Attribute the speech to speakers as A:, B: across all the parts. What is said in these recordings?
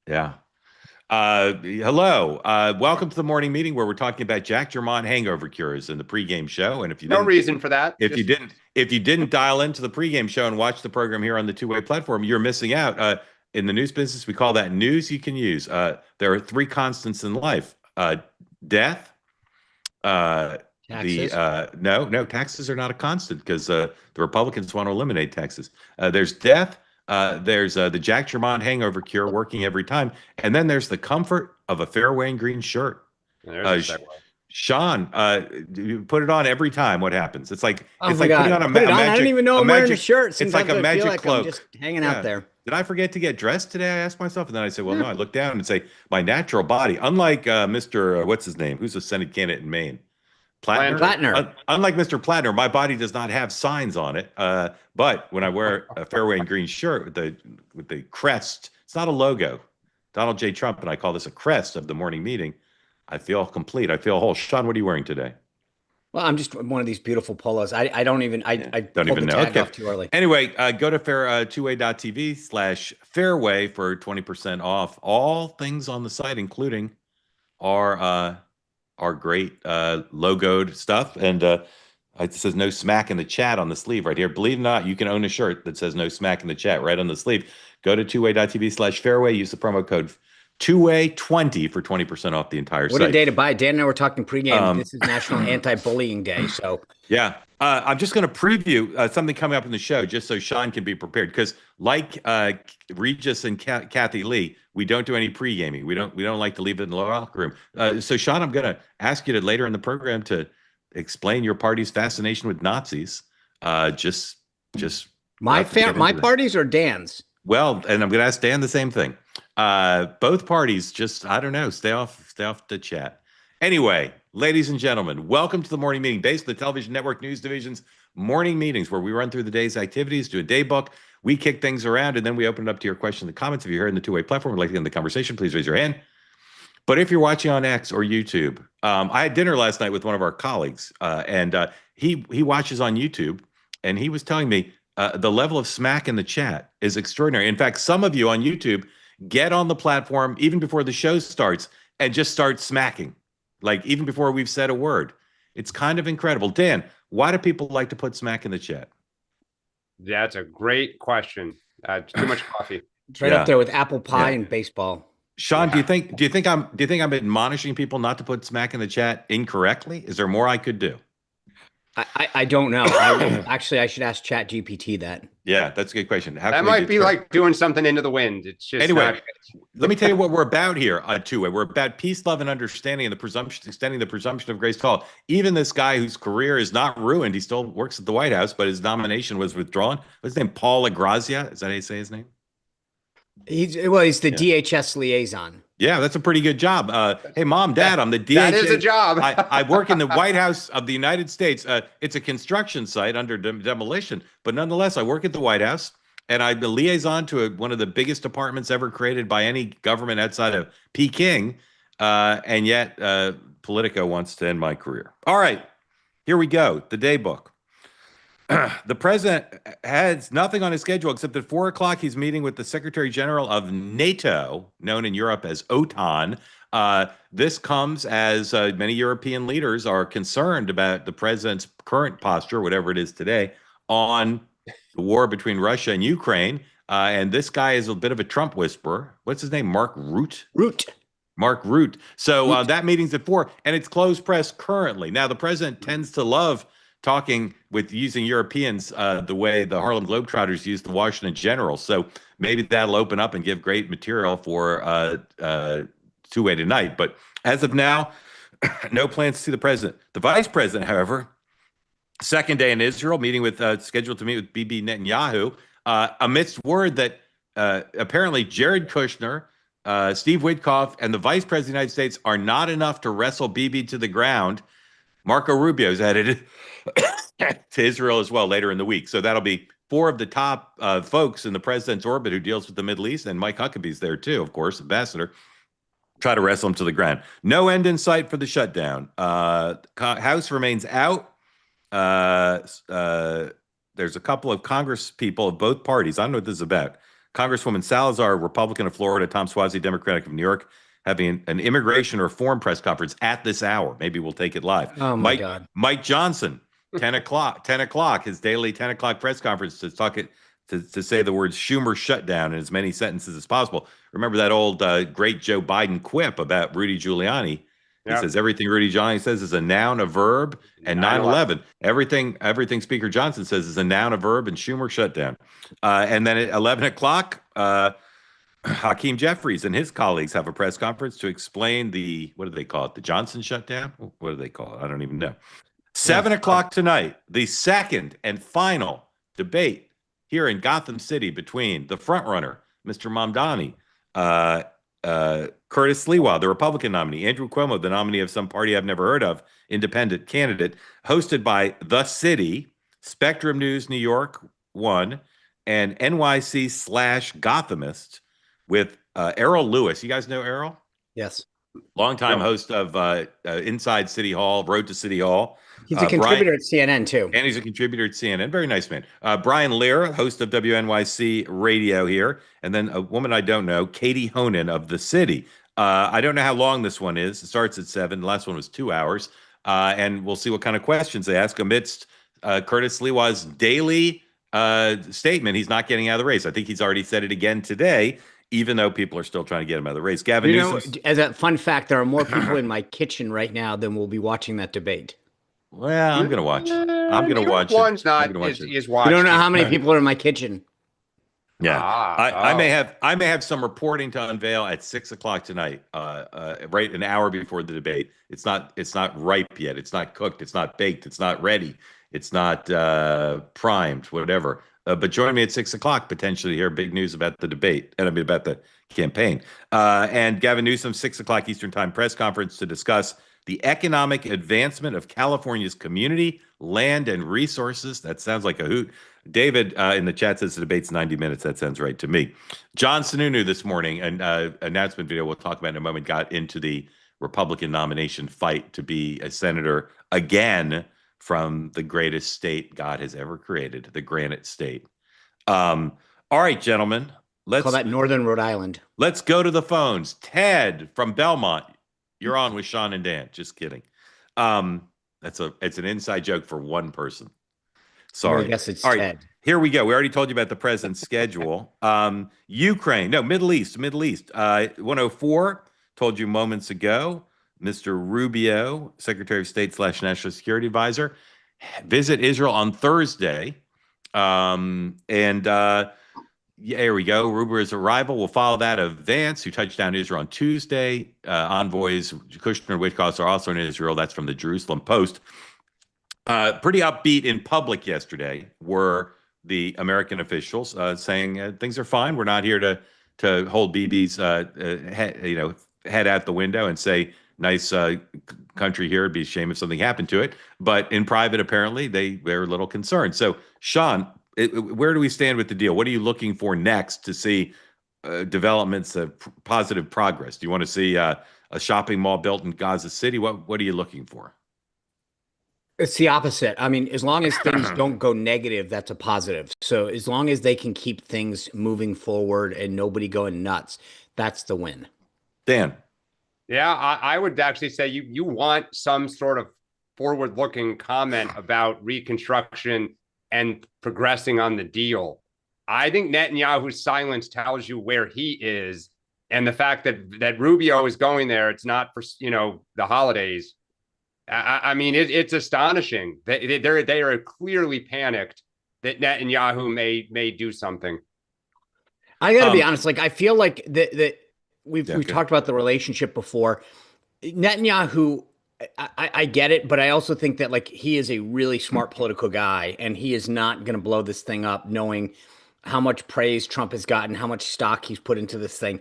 A: Yeah. Hello. Welcome to the morning meeting where we're talking about Jack Germont hangover cures in the pregame show. And
B: No reason for that.
A: if you didn't dial into the pregame show and watch the program here on the two-way platform, you're missing out. In the news business, we call that news you can use. There are three constants in life: death. The
C: Taxes.
A: No, taxes are not a constant because the Republicans want to eliminate taxes. There's death. There's the Jack Germont hangover cure working every time, and then there's the comfort of a Fairway and Green shirt.
B: There's a segue.
A: Sean, you put it on every time. What happens? It's like
C: Oh
A: it's
C: my
A: like
C: God.
A: putting on a,
C: Put it
A: a
C: on.
A: magic.
C: I don't even know I'm wearing a shirt.
A: It's like
C: Sometimes
A: a
C: I feel
A: magic
C: like
A: cloak.
C: I'm just hanging out there.
A: Did I forget to get dressed today? I asked myself, and then I said, "Well, no." I look down and say, "My natural body." Unlike Mr. What's his name? Who's a Senate candidate in Maine?
C: Platner.
A: Unlike Mr. Platner, my body does not have signs on it. But when I wear a Fairway and Green shirt with the crest, it's not a logo. Donald J. Trump and I call this a crest of the morning meeting. I feel complete. I feel whole. Sean, what are you wearing today?
C: Well, I'm just one of these beautiful polos. I don't even I
A: Don't
C: pulled
A: even
C: the
A: know.
C: tag
A: Okay.
C: off too early.
A: Anyway, go to twoway.tv/fairway for 20% off all things on the site, including our great logoed stuff. And it says no smack in the chat on the sleeve right here. Believe it or not, you can own a shirt that says no smack in the chat right on the sleeve. Go to twoway.tv/fairway. Use the promo code TWOWAY20 for 20% off the entire
C: What
A: site.
C: a day to buy. Dan and I were talking pregame. This is National Anti-Bullying Day. So
A: yeah, I'm just going to preview something coming up in the show just so Sean can be prepared. Because like Regis and Kathy Lee, we don't do any pre-gaming. We don't like to leave it in the locker room. So Sean, I'm going to ask you to later in the program to explain your party's fascination with Nazis. Just
C: my parties or Dan's?
A: Well, and I'm going to ask Dan the same thing. Both parties, just I don't know, stay off the chat. Anyway, ladies and gentlemen, welcome to the morning meeting, based on the television network news division's morning meetings, where we run through the day's activities, do a day book, we kick things around, and then we open it up to your questions and comments. If you're here in the two-way platform, would like to get in the conversation, please raise your hand. But if you're watching on X or YouTube, I had dinner last night with one of our colleagues, and he watches on YouTube, and he was telling me the level of smack in the chat is extraordinary. In fact, some of you on YouTube get on the platform even before the show starts and just start smacking, like even before we've said a word. It's kind of incredible. Dan, why do people like to put smack in the chat?
B: That's a great question. Too much coffee.
C: It's right up there with apple pie and baseball.
A: Sean, do you think I'm admonishing people not to put smack in the chat incorrectly? Is there more I could do?
C: I don't know. Actually, I should ask Chat GPT that.
A: Yeah, that's a good question.
B: That might be like doing something into the wind. It's just
A: anyway. Let me tell you what we're about here on Two-Way. We're about peace, love, and understanding, and the presumption, extending the presumption of grace to all. Even this guy whose career is not ruined, he still works at the White House, but his nomination was withdrawn. What's his name? Paul LaGrazia? Is that how you say his name?
C: He's the DHS liaison.
A: Yeah, that's a pretty good job. Hey, Mom, Dad, I'm the DHS.
B: That is a job.
A: I work in the White House of the United States. It's a construction site under demolition, but nonetheless, I work at the White House, and I'm the liaison to one of the biggest departments ever created by any government outside of Peking, and yet Politico wants to end my career. All right, here we go. The day book. The president has nothing on his schedule except at 4 o'clock, he's meeting with the Secretary General of NATO, known in Europe as OTAN. This comes as many European leaders are concerned about the president's current posture, whatever it is today, on the war between Russia and Ukraine. And this guy is a bit of a Trump whisperer. What's his name? Mark Rutte? Mark Rutte. So that meeting's at 4, and it's closed press currently. Now, the president tends to love talking with using Europeans the way the Harlem Globetrotters used the Washington Generals. So maybe that'll open up and give great material for Two-Way tonight. But as of now, no plans to see the president. The vice president, however, second day in Israel, meeting with scheduled to meet with Bibi Netanyahu, amidst word that apparently Jared Kushner, Steve Witkoff, and the vice president of the United States are not enough to wrestle Bibi to the ground. Marco Rubio is headed to Israel as well later in the week. So that'll be 4 of the top folks in the president's orbit who deals with the Middle East. And Mike Huckabee's there too, of course, ambassador. Try to wrestle him to the ground. No end in sight for the shutdown. House remains out. There's a couple of Congress people of both parties. I don't know what this is about. Congresswoman Salazar, Republican of Florida, Tom Suozzi, Democratic of New York, having an immigration reform press conference at this hour. Maybe we'll take it live.
C: Oh my God.
A: Mike Johnson, 10 o'clock, his daily 10 o'clock press conference to talk it to say the words Schumer shutdown in as many sentences as possible. Remember that old great Joe Biden quip about Rudy Giuliani? He says everything Rudy Giuliani says is a noun, a verb, and 9/11. Everything Speaker Johnson says is a noun, a verb, and Schumer shutdown. And then at 11 o'clock, Hakeem Jeffries and his colleagues have a press conference to explain what do they call it? The Johnson shutdown? What do they call it? I don't even know. 7 o'clock tonight, the second and final debate here in Gotham City between the frontrunner, Mr. Mamdani, Curtis Lewa, the Republican nominee, Andrew Cuomo, the nominee of some party I've never heard of, independent candidate, hosted by The City, Spectrum News New York 1, and NYC/Gothamist with Errol Lewis. You guys know Errol?
C: Yes.
A: Longtime host of Inside City Hall, Road to City Hall.
C: He's a contributor at CNN, too.
A: And he's a contributor at CNN. Very nice man. Brian Lear, host of WNYC Radio here. And then a woman I don't know, Katie Honan of The City. I don't know how long this one is. It starts at 7. The last one was 2 hours. And we'll see what kind of questions they ask amidst Curtis Lewa's daily statement. He's not getting out of the race. I think he's already said it again today, even though people are still trying to get him out of the race. Gavin Newsom.
C: As a fun fact, there are more people in my kitchen right now than will be watching that debate.
A: Well, I'm going to watch. I'm going to watch it.
B: One's not
C: is watching. You don't know how many people are in my kitchen.
A: Yeah, I may have some reporting to unveil at 6 o'clock tonight, right an hour before the debate. It's not ripe yet. It's not cooked. It's not baked. It's not ready. It's not primed. Whatever. But join me at 6 o'clock potentially to hear big news about the debate and about the campaign. And Gavin Newsom, 6 o'clock Eastern Time press conference to discuss the economic advancement of California's community, land, and resources. That sounds like a hoot. David in the chat says the debate's 90 minutes. That sounds right to me. John Sununu this morning, an announcement video we'll talk about in a moment, got into the Republican nomination fight to be a senator again from the greatest state God has ever created, the Granite State. All right, gentlemen. Let's
C: call that Northern Rhode Island.
A: Let's go to the phones. Ted from Belmont. You're on with Sean and Dan. Just kidding. It's an inside joke for one person. Sorry.
C: I guess it's
A: all right,
C: Ted.
A: Here we go. We already told you about the president's schedule. Ukraine. No, Middle East. 104, told you moments ago. Mr. Rubio, Secretary of State / National Security Advisor, visit Israel on Thursday. Yeah, here we go. Rubio's arrival will follow that of Vance, who touched down in Israel on Tuesday. Envoys Kushner and Witkoff are also in Israel. That's from the Jerusalem Post. Pretty upbeat in public yesterday were the American officials saying things are fine. We're not here to hold Bibi's head out the window and say nice country here. It'd be a shame if something happened to it. But in private, apparently they're a little concerned. So Sean, where do we stand with the deal? What are you looking for next to see developments of positive progress? Do you want to see a shopping mall built in Gaza City? What are you looking for?
C: It's the opposite. I mean, as long as things don't go negative, that's a positive. So as long as they can keep things moving forward and nobody going nuts, that's the win.
A: Dan.
B: Yeah, I would actually say you want some sort of forward-looking comment about reconstruction and progressing on the deal. I think Netanyahu's silence tells you where he is, and the fact that Rubio is going there, it's not for the holidays. I mean, it's astonishing. They are clearly panicked that Netanyahu may do something.
C: I got to be honest. Like, I feel like that we've talked about the relationship before. Netanyahu, I get it, but I also think that like he is a really smart political guy, and he is not going to blow this thing up, knowing how much praise Trump has gotten, how much stock he's put into this thing.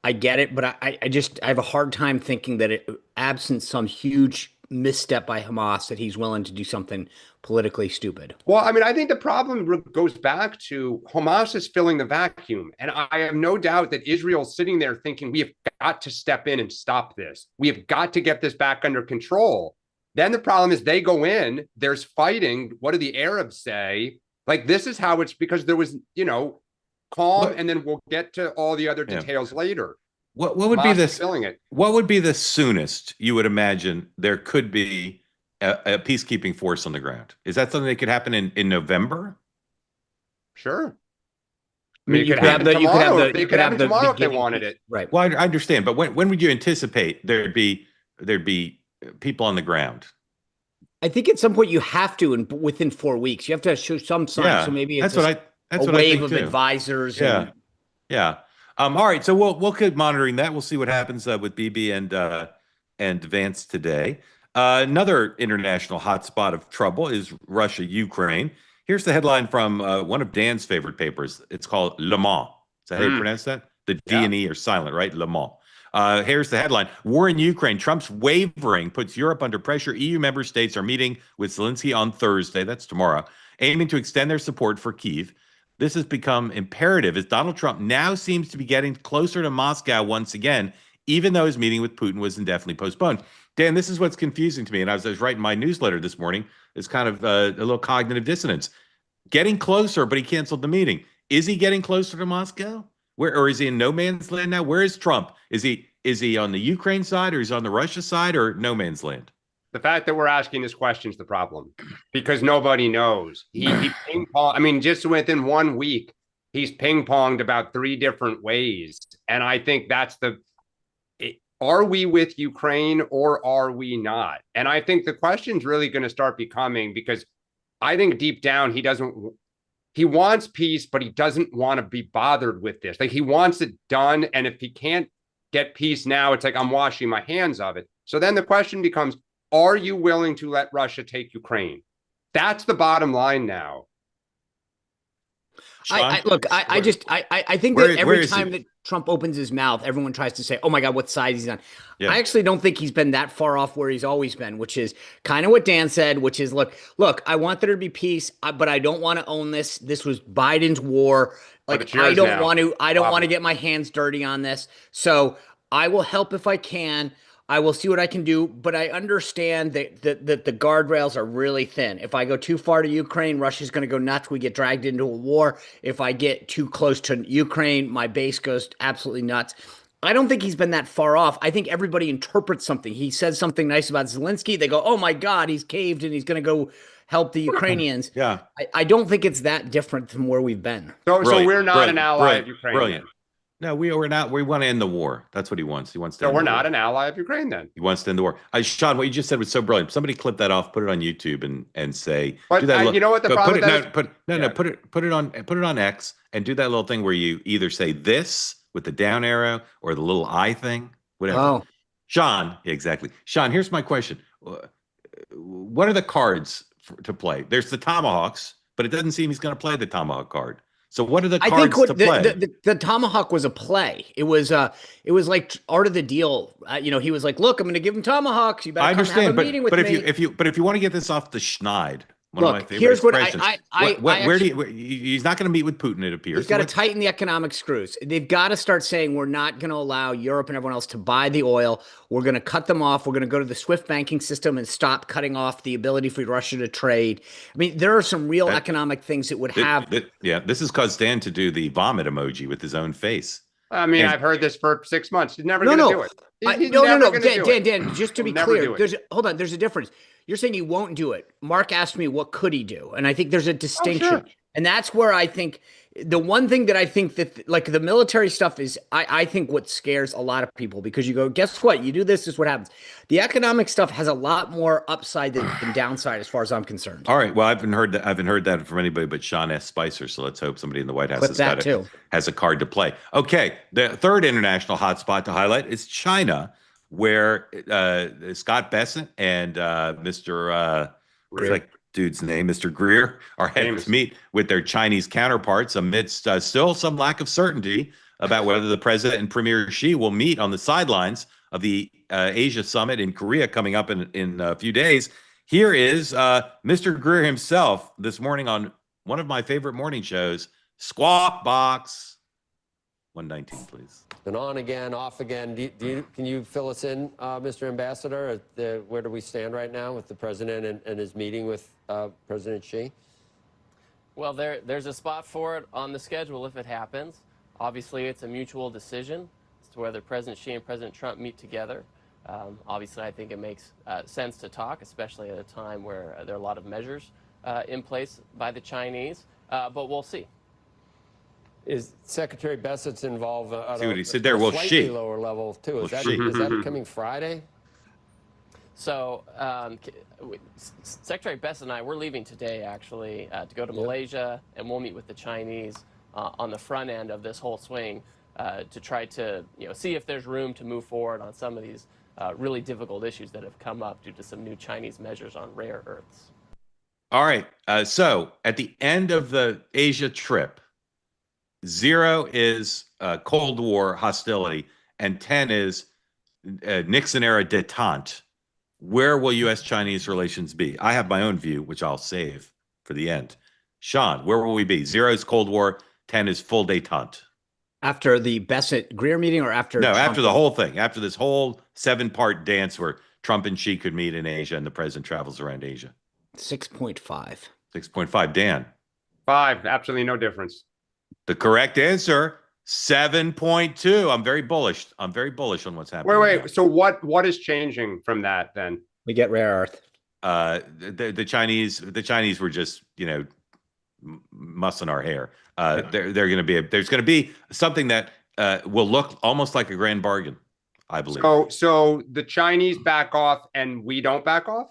C: I get it, but I have a hard time thinking that absent some huge misstep by Hamas, that he's willing to do something politically stupid.
B: Well, I mean, I think the problem goes back to Hamas is filling the vacuum. And I have no doubt that Israel's sitting there thinking, we have got to step in and stop this. We have got to get this back under control. Then the problem is they go in, there's fighting. What do the Arabs say? Like, this is how it's because there was, calm, and then we'll get to all the other details later.
A: What would be this?
B: It.
A: What would be the soonest you would imagine there could be a peacekeeping force on the ground? Is that something that could happen in November?
B: Sure.
C: I mean, you could have the
B: tomorrow if they wanted it.
C: Right.
A: Well, I understand, but when would you anticipate there'd be people on the ground?
C: I think at some point you have to, and within 4 weeks, you have to show some sign.
A: Yeah,
C: So maybe it's
A: that's
C: a wave of advisors.
A: Yeah, yeah. All right, so we'll keep monitoring that. We'll see what happens with Bibi and Vance today. Another international hotspot of trouble is Russia, Ukraine. Here's the headline from one of Dan's favorite papers. It's called Le Mans. Is that how you pronounce that? The D and E are silent, right? Le Mans. Here's the headline. War in Ukraine. Trump's wavering puts Europe under pressure. EU member states are meeting with Zelensky on Thursday. That's tomorrow, aiming to extend their support for Kyiv. This has become imperative as Donald Trump now seems to be getting closer to Moscow once again, even though his meeting with Putin was indefinitely postponed. Dan, this is what's confusing to me. And I was writing my newsletter this morning. It's kind of a little cognitive dissonance. Getting closer, but he canceled the meeting. Is he getting closer to Moscow? Or is he in no man's land now? Where is Trump? Is he on the Ukraine side, or is he on the Russia side, or no man's land?
B: The fact that we're asking this question is the problem, because nobody knows. He ping pong. I mean, just within 1 week, he's ping ponged about 3 different ways, and I think that's are we with Ukraine or are we not? And I think the question's really going to start becoming, because I think deep down he wants peace, but he doesn't want to be bothered with this. Like, he wants it done. And if he can't get peace now, it's like, I'm washing my hands of it. So then the question becomes, are you willing to let Russia take Ukraine? That's the bottom line now.
C: I think that every time that Trump opens his mouth, everyone tries to say, oh my God, what side he's on. Yeah. I actually don't think he's been that far off where he's always been, which is kind of what Dan said, which is, look, I want there to be peace, but I don't want to own this. This was Biden's war. Like, I don't want to get my hands dirty on this. So I will help if I can. I will see what I can do, but I understand that the guardrails are really thin. If I go too far to Ukraine, Russia's going to go nuts. We get dragged into a war. If I get too close to Ukraine, my base goes absolutely nuts. I don't think he's been that far off. I think everybody interprets something. He says something nice about Zelensky. They go, oh my God, he's caved and he's going to go help the Ukrainians.
A: Yeah.
C: I don't think it's that different from where we've been.
B: So we're not an ally of Ukraine.
A: Brilliant. No, we're not. We want to end the war. That's what he wants. He wants to.
B: So we're not an ally of Ukraine then.
A: He wants to end the war. Sean, what you just said was so brilliant. Somebody clip that off, put it on YouTube, and say.
B: But
A: do that
B: you know what the problem is?
A: Put it on X and do that little thing where you either say this with the down arrow or the little eye thing, whatever.
C: Oh,
A: Sean, exactly. Sean, here's my question: what are the cards to play? There's the tomahawks, but it doesn't seem he's going to play the tomahawk card. So what are the cards to play?
C: The tomahawk was a play. It was like art of the deal. He was like, "Look, I'm going to give him tomahawks. You better come have a meeting with me."
A: If you want to get this off the schneid, one of my favorite
C: here's what
A: expressions. He's not going to meet with Putin, it appears.
C: He's got to tighten the economic screws. They've got to start saying, we're not going to allow Europe and everyone else to buy the oil. We're going to cut them off. We're going to go to the SWIFT banking system and stop cutting off the ability for Russia to trade. I mean, there are some real economic things that would have.
A: This has caused Dan to do the vomit emoji with his own face.
B: I mean, I've heard this for 6 months. He's never going to do it.
C: Dan, just to be clear, there's a difference. You're saying he won't do it. Mark asked me, what could he do? And I think there's a distinction.
B: Oh, sure.
C: And that's where I think the one thing that I think that, like, the military stuff is, I think what scares a lot of people, because you go, guess what? You do this is what happens. The economic stuff has a lot more upside than downside, as far as I'm concerned.
A: All right. Well, I haven't heard that from anybody but Sean S. Spicer. So let's hope somebody in the White House has a card to play. Okay. The third international hotspot to highlight is China, where Scott Bessent and Mr. Dude's name, Mr. Greer, are headed to meet with their Chinese counterparts amidst still some lack of certainty about whether the president and Premier Xi will meet on the sidelines of the Asia Summit in Korea coming up in a few days. Here is Mr. Greer himself this morning on one of my favorite morning shows, Squawk Box. 119, please.
D: And on again, off again. Can you fill us in, Mr. Ambassador? Where do we stand right now with the president and his meeting with President Xi?
E: Well, there's a spot for it on the schedule if it happens. Obviously, it's a mutual decision as to whether President Xi and President Trump meet together. Obviously, I think it makes sense to talk, especially at a time where there are a lot of measures in place by the Chinese. But we'll see.
D: Is Secretary Bessett's involved at
A: See what he said there? Well,
D: slightly
A: she.
D: lower level too? Is
A: Well,
D: that coming Friday?
E: So Secretary Bessett and I, we're leaving today, actually, to go to Malaysia, and we'll meet with the Chinese on the front end of this whole swing to try to see if there's room to move forward on some of these really difficult issues that have come up due to some new Chinese measures on rare earths.
A: All right. So at the end of the Asia trip, 0 is Cold War hostility, and 10 is Nixon era detente. Where will U.S.-Chinese relations be? I have my own view, which I'll save for the end. Sean, where will we be? 0 is Cold War, 10 is full detente.
C: After the Bessett-Greer meeting, or after?
A: No,
C: Trump?
A: after the whole thing, after this whole 7-part dance where Trump and Xi could meet in Asia and the president travels around Asia.
C: 6.5.
A: 6.5. Dan?
B: 5. Absolutely no difference.
A: The correct answer, 7.2. I'm very bullish. I'm very bullish on what's happening.
B: Wait. So what is changing from that then?
C: We get rare earth.
A: The Chinese were just, mussing our hair. There's going to be something that will look almost like a grand bargain, I believe.
B: So the Chinese back off and we don't back off?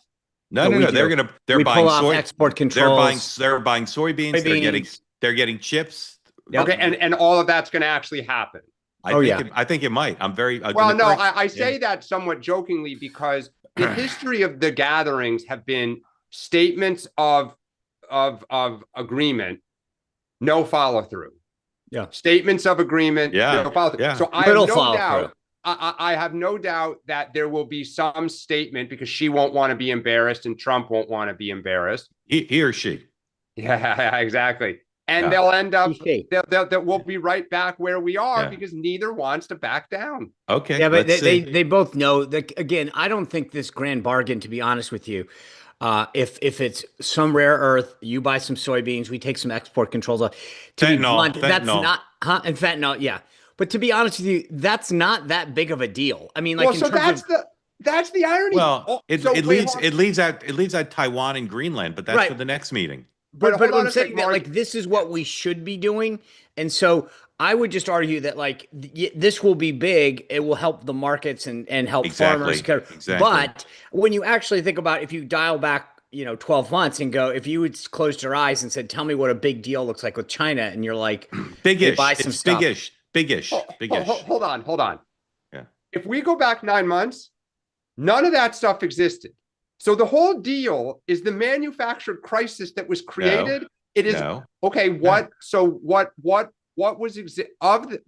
A: No. They're buying
C: pull off export controls.
A: They're buying soybeans. They're getting chips.
B: Yep. Okay, and all of that's going to actually happen.
A: I think it might. I'm very
B: I say that somewhat jokingly because the history of the gatherings have been statements of agreement, no follow through.
C: Yeah.
B: Statements of agreement, no follow through.
A: Yeah.
B: So I have no doubt. I have no doubt that there will be some statement because she won't want to be embarrassed and Trump won't want to be embarrassed.
A: He or she.
B: Yeah, exactly. And they'll end up, we'll be right back where we are because neither wants to back down.
A: Okay.
C: Yeah, but they both know that, again, I don't think this grand bargain, to be honest with you, if it's some rare earth, you buy some soybeans, we take some export controls off.
A: Fentanyl.
C: That's not, and fentanyl, yeah. But to be honest with you, that's not that big of a deal. I mean,
B: that's the irony.
A: Well, it leaves out Taiwan and Greenland, but that's for the next meeting.
C: But I'm saying that this is what we should be doing. And so I would just argue that this will be big. It will help the markets and help farmers. Exactly. But when you actually think about, if you dial back, 12 months and go, if you would close your eyes and said, tell me what a big deal looks like with China. And you're like,
A: big-ish.
C: Buy some stuff.
A: Big-ish.
B: Hold on.
A: Yeah.
B: If we go back 9 months, none of that stuff existed. So the whole deal is the manufactured crisis that was created. Okay. What was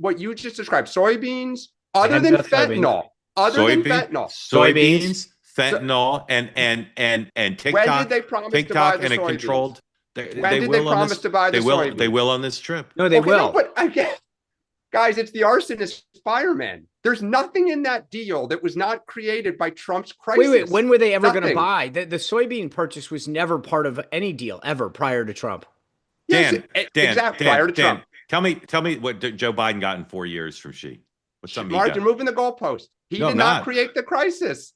B: what you just described? Soybeans, other than fentanyl,
A: soybeans, fentanyl, and TikTok.
B: When did they promise to buy the soybeans?
A: Controlled.
B: When did they promise to buy the soybeans?
A: They will on this trip.
C: No, they will.
B: No, but again, guys, it's the arsonist firemen. There's nothing in that deal that was not created by Trump's crisis.
C: Wait, when were they ever going to buy? The soybean purchase was never part of any deal ever prior to Trump.
A: Dan,
B: prior to Trump.
A: Tell me what Joe Biden got in 4 years from Xi. What's something
B: Mark, you're moving the goalpost. He did not create the crisis.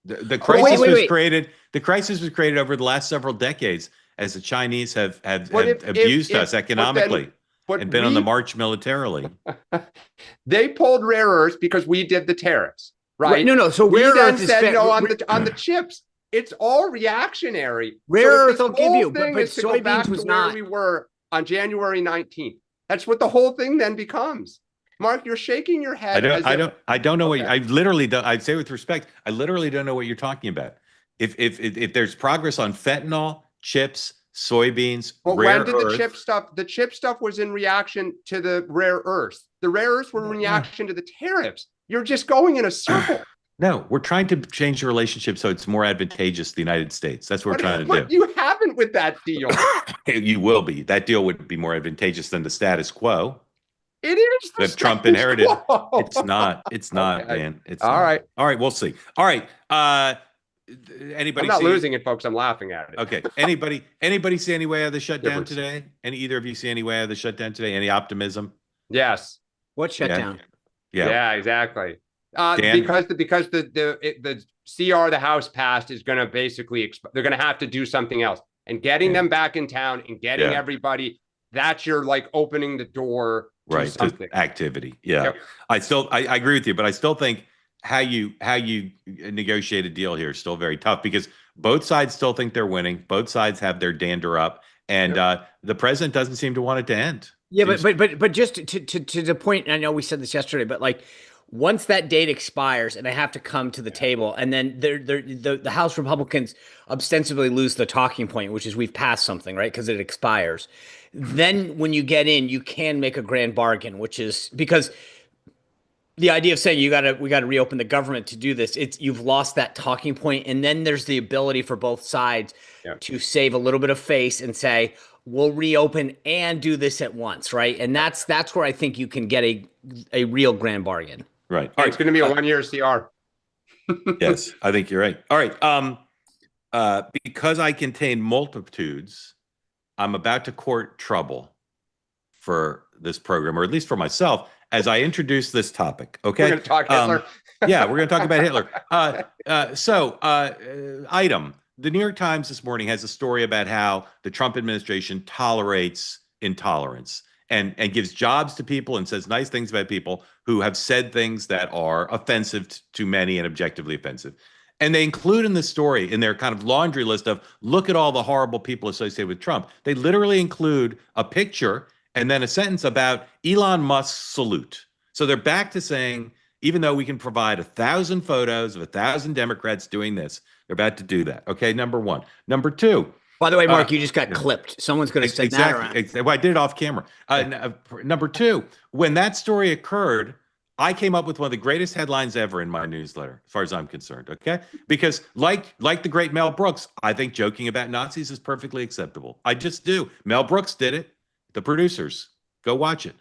A: The crisis was created. The crisis was created over the last several decades as the Chinese have abused us economically. And been on the march militarily.
B: They pulled rare earths because we did the tariffs, right?
C: No. So
B: we then said no on the chips. It's all reactionary.
C: Rare earth I'll give you, but
B: soybeans was not. Where we were on January 19th. That's what the whole thing then becomes. Mark, you're shaking your head.
A: I don't know what I literally don't. I say with respect, I literally don't know what you're talking about. If there's progress on fentanyl, chips, soybeans,
B: when did the chip stuff was in reaction to the rare earths. The rare earths were in reaction to the tariffs. You're just going in a circle.
A: No, we're trying to change the relationship so it's more advantageous to the United States. That's what we're trying to do.
B: You haven't with that deal.
A: You will be. That deal would be more advantageous than the status quo.
B: It is
A: that Trump inherited. It's not. It's not,
B: okay.
A: man. It's
B: all
A: not.
B: right.
A: All right. We'll see. All right. Anybody?
B: I'm not
A: see,
B: losing it, folks. I'm laughing at it.
A: Okay. Anybody see any way out of the shutdown
B: Difference.
A: today? Either of you see any way out of the shutdown today? Any optimism?
B: Yes.
C: What shutdown?
A: Yeah.
B: Exactly.
A: Dan?
B: Because the CR the House passed is going to basically they're going to have to do something else, and getting them back in town and getting everybody, that's your like opening the door to something.
A: To activity. Yeah. Yep. I agree with you, but I still think how you negotiate a deal here is still very tough because both sides still think they're winning. Both sides have their dander up, and the president doesn't seem to want it to end.
C: Yeah, but just to the point, I know we said this yesterday, but like once that date expires and they have to come to the table, and then the House Republicans ostensibly lose the talking point, which is we've passed something, right? Because it expires. Then when you get in, you can make a grand bargain, which is because the idea of saying we got to reopen the government to do this, you've lost that talking point, and then there's the ability for both sides to save a little bit of face and say we'll reopen and do this at once, right? And that's where I think you can get a real grand bargain.
A: Right.
B: All right. It's going to be a 1-year CR.
A: Yes, I think you're right. All right. Because I contain multitudes, I'm about to court trouble for this program, or at least for myself, as I introduce this topic. Okay.
B: We're going to talk Hitler.
A: Yeah, we're going to talk about Hitler. Item. The New York Times this morning has a story about how the Trump administration tolerates intolerance and gives jobs to people and says nice things about people who have said things that are offensive to many and objectively offensive. And they include in the story, in their kind of laundry list of, look at all the horrible people associated with Trump. They literally include a picture and then a sentence about Elon Musk's salute. So they're back to saying, even though we can provide 1,000 photos of 1,000 Democrats doing this, they're about to do that. Okay, number one. Number two.
C: By the way, Mark, you just got clipped. Someone's going to send that around.
A: Well, I did it off camera. Number two, when that story occurred, I came up with one of the greatest headlines ever in my newsletter, as far as I'm concerned, okay? Because like the great Mel Brooks, I think joking about Nazis is perfectly acceptable. I just do. Mel Brooks did it. The producers, go watch it.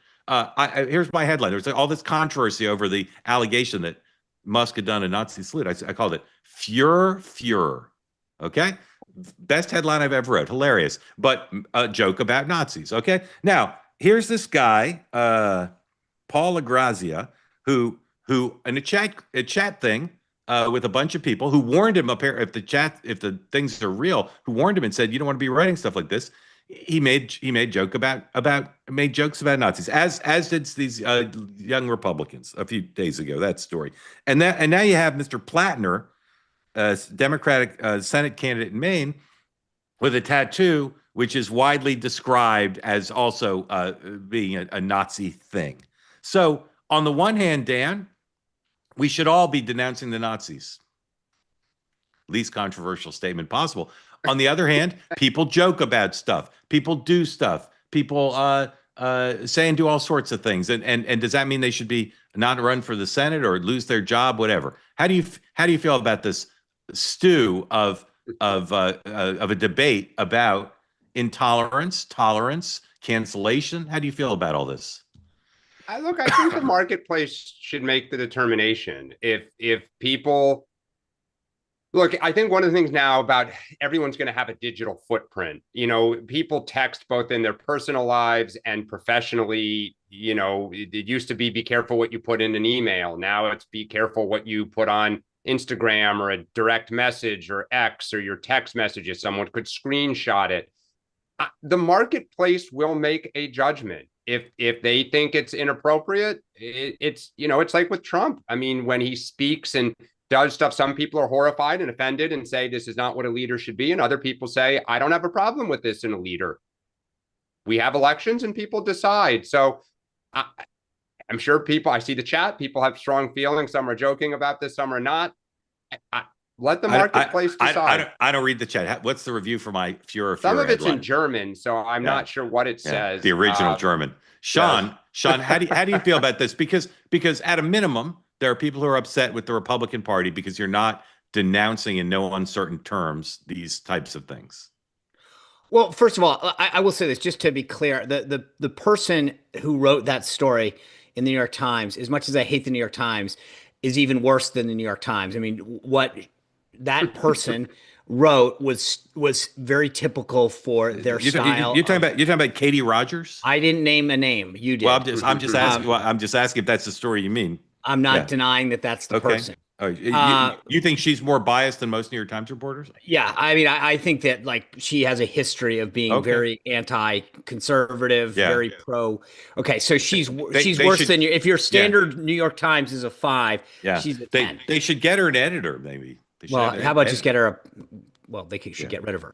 A: Here's my headline. There's all this controversy over the allegation that Musk had done a Nazi salute. I called it Führer, okay? Best headline I've ever read. Hilarious, but a joke about Nazis, okay? Now, here's this guy, Paul LaGrazia, who in a chat thing with a bunch of people who warned him if the things are real, who warned him and said, you don't want to be writing stuff like this. He made jokes about Nazis, as did these young Republicans a few days ago. That story, and now you have Mr. Platner, Democratic Senate candidate in Maine, with a tattoo which is widely described as also being a Nazi thing. So on the one hand, Dan, we should all be denouncing the Nazis. Least controversial statement possible. On the other hand, people joke about stuff. People do stuff. People say and do all sorts of things. And does that mean they should be not run for the Senate or lose their job? Whatever. How do you feel about this stew of a debate about intolerance, tolerance, cancellation? How do you feel about all this?
B: I think the marketplace should make the determination. If people look, I think one of the things now about everyone's going to have a digital footprint. You know, people text both in their personal lives and professionally. You know, it used to be careful what you put in an email. Now it's be careful what you put on Instagram or a direct message or X or your text messages. Someone could screenshot it. The marketplace will make a judgment. If they think it's inappropriate, it's like with Trump. I mean, when he speaks and does stuff, some people are horrified and offended and say this is not what a leader should be. And other people say, I don't have a problem with this in a leader. We have elections and people decide. So I'm sure I see the chat, people have strong feelings. Some are joking about this, some are not. Let the marketplace decide.
A: I don't read the chat. What's the review for my Führer?
B: Some of it's in German, so I'm not sure what it says.
A: The original German. Sean, how do you feel about this? Because at a minimum, there are people who are upset with the Republican Party because you're not denouncing in no uncertain terms these types of things.
C: Well, first of all, I will say this just to be clear: the person who wrote that story in the New York Times, as much as I hate the New York Times, is even worse than the New York Times. I mean, what that person wrote was very typical for their style.
A: You're talking about Katie Rogers?
C: I didn't name a name. You did.
A: Well, I'm just asking. Well, I'm just asking if that's the story you mean.
C: I'm not denying that that's the person.
A: Oh, you think she's more biased than most New York Times reporters?
C: Yeah, I mean, I think that like she has a history of being very anti-conservative, very pro. Okay, so she's worse than you. If your standard New York Times is a 5, she's a 10.
A: They should get her an editor, maybe.
C: Well, how about just get her a? Well, they should get rid of her.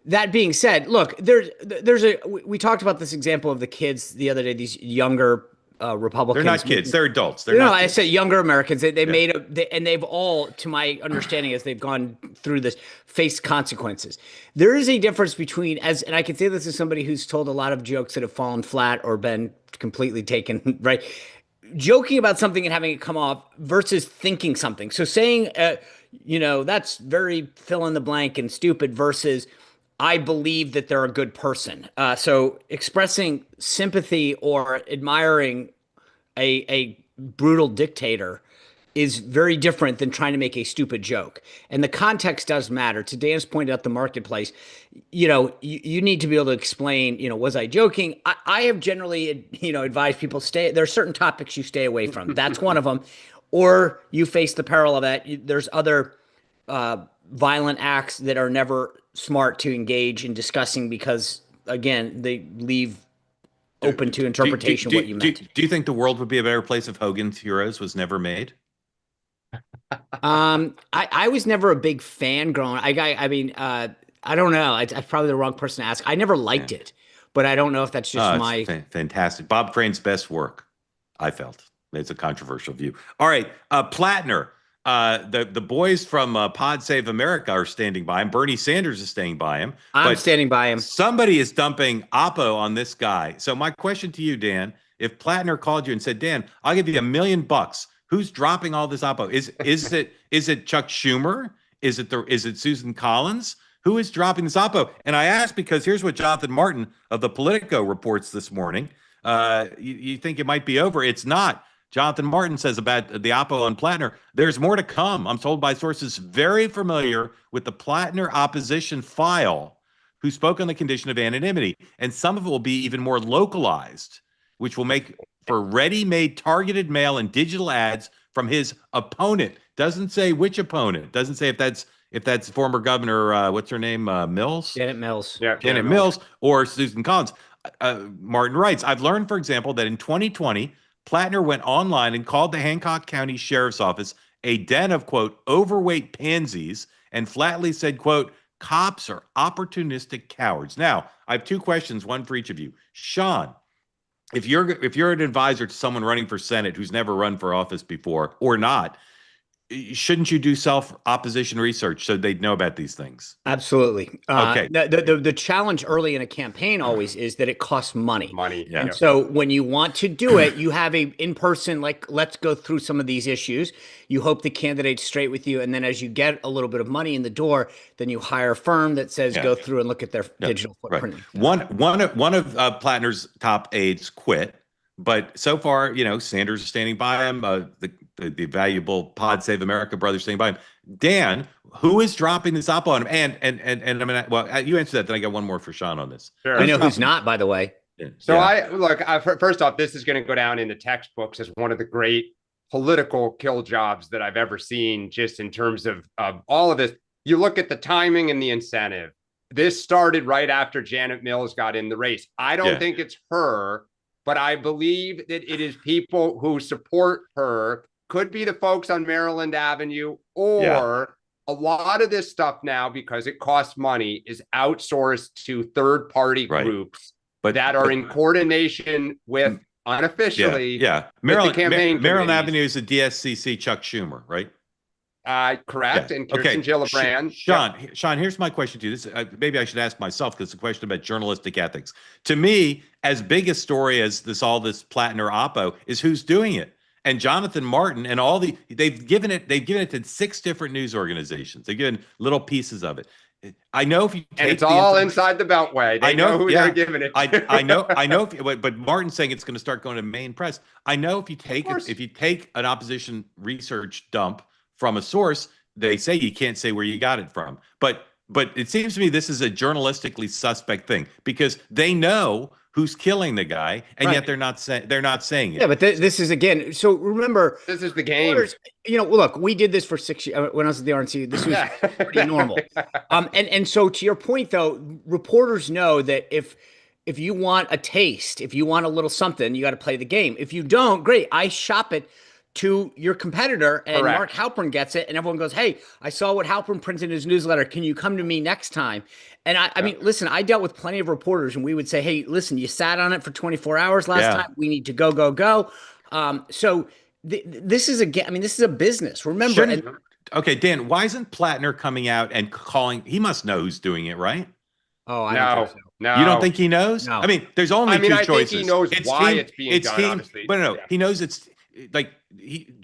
C: That being said, look, we talked about this example of the kids the other day. These younger Republicans.
A: They're not kids. They're adults.
C: I said younger Americans. They made and they've all, to my understanding, as they've gone through this, faced consequences. There is a difference between, and I can say this as somebody who's told a lot of jokes that have fallen flat or been completely taken, right? Joking about something and having it come off versus thinking something. So saying, that's very fill in the blank and stupid versus I believe that they're a good person. So expressing sympathy or admiring a brutal dictator is very different than trying to make a stupid joke. And the context does matter. To Dan's point out the marketplace, you need to be able to explain, was I joking? I have generally, advised people there are certain topics you stay away from. That's one of them. Or you face the peril of that. There's other violent acts that are never smart to engage in discussing because, again, they leave open to interpretation what you meant.
A: Do you think the world would be a better place if Hogan's Heroes was never made?
C: I was never a big fan growing up. I mean, I don't know. I'm probably the wrong person to ask. I never liked it, but I don't know if that's just my...
A: Fantastic. Bob Crane's best work, I felt. It's a controversial view. All right, Platner. The boys from Pod Save America are standing by him. Bernie Sanders is staying by him.
C: I'm standing by him.
A: Somebody is dumping Oppo on this guy. So my question to you, Dan, if Platner called you and said, Dan, I'll give you $1 million, who's dropping all this Oppo? Is it Chuck Schumer? Is it Susan Collins? Who is dropping this Oppo? And I ask because here's what Jonathan Martin of the Politico reports this morning. You think it might be over. It's not. Jonathan Martin says about the Oppo on Platner, there's more to come. I'm told by sources very familiar with the Platner opposition file who spoke on the condition of anonymity. And some of it will be even more localized, which will make for ready-made targeted mail and digital ads from his opponent. Doesn't say which opponent. Doesn't say if that's former governor, what's her name, Mills?
C: Janet Mills.
A: Yeah, Janet Mills or Susan Collins. Martin writes, I've learned, for example, that in 2020, Platner went online and called the Hancock County Sheriff's Office a den of, quote, overweight pansies and flatly said, quote, cops are opportunistic cowards. Now, I have 2 questions, one for each of you. Sean, if you're an advisor to someone running for Senate who's never run for office before or not, shouldn't you do self-opposition research so they'd know about these things?
C: Absolutely.
A: Okay.
C: The challenge early in a campaign always is that it costs money.
A: Yeah.
C: And so when you want to do it, you have a in-person, like, let's go through some of these issues. You hope the candidate's straight with you. And then as you get a little bit of money in the door, then you hire a firm that says, go through and look at their digital footprint.
A: Right. One of Platner's top aides quit. But so far, Sanders is standing by him. The valuable Pod Save America brothers standing by him. Dan, who is dropping this Oppo on him? And I mean, well, you answer that. Then I got one more for Sean on this.
B: Sure.
C: I know who's not, by the way.
B: So first off, this is going to go down in the textbooks as one of the great political kill jobs that I've ever seen. Just in terms of all of this, you look at the timing and the incentive. This started right after Janet Mills got in the race. I don't think it's her. But I believe that it is people who support her, could be the folks on Maryland Avenue, or a lot of this stuff now, because it costs money, is outsourced to third-party groups that are in coordination with, unofficially,
A: Maryland
B: Avenue
A: is a DSCC Chuck Schumer, right?
B: Correct. And Kirsten Gillibrand.
A: Sean, here's my question to you. This maybe I should ask myself because it's a question about journalistic ethics. To me, as big a story as this Platner Oppo is who's doing it. And Jonathan Martin and they've given it to 6 different news organizations. They've given little pieces of it. I know if you take
B: and it's all inside the Beltway. They know who they're giving it to.
A: I know. But Martin's saying it's going to start going to main press. I know if you take an opposition research dump from a source, they say you can't say where you got it from. But it seems to me this is a journalistically suspect thing because they know who's killing the guy, and yet they're not saying it.
C: Yeah, but this is again. So remember,
B: this is the game.
C: Look, we did this for 6 years when I was at the RNC. This was pretty normal. And so to your point, though, reporters know that if you want a taste, if you want a little something, you got to play the game. If you don't, great. I shop it to your competitor, and Mark Halperin gets it, and everyone goes, "Hey, I saw what Halperin printed in his newsletter. Can you come to me next time?" And I mean, listen, I dealt with plenty of reporters, and we would say, "Hey, listen, you sat on it for 24 hours last time. We need to go." So this is this is a business. Remember,
A: okay, Dan, why isn't Platner coming out and calling? He must know who's doing it, right?
C: Oh, I don't think so.
B: No.
A: You don't think he knows?
C: No.
A: I mean, there's only two choices.
B: I think he knows why it's being done, honestly.
A: But no, he knows it's like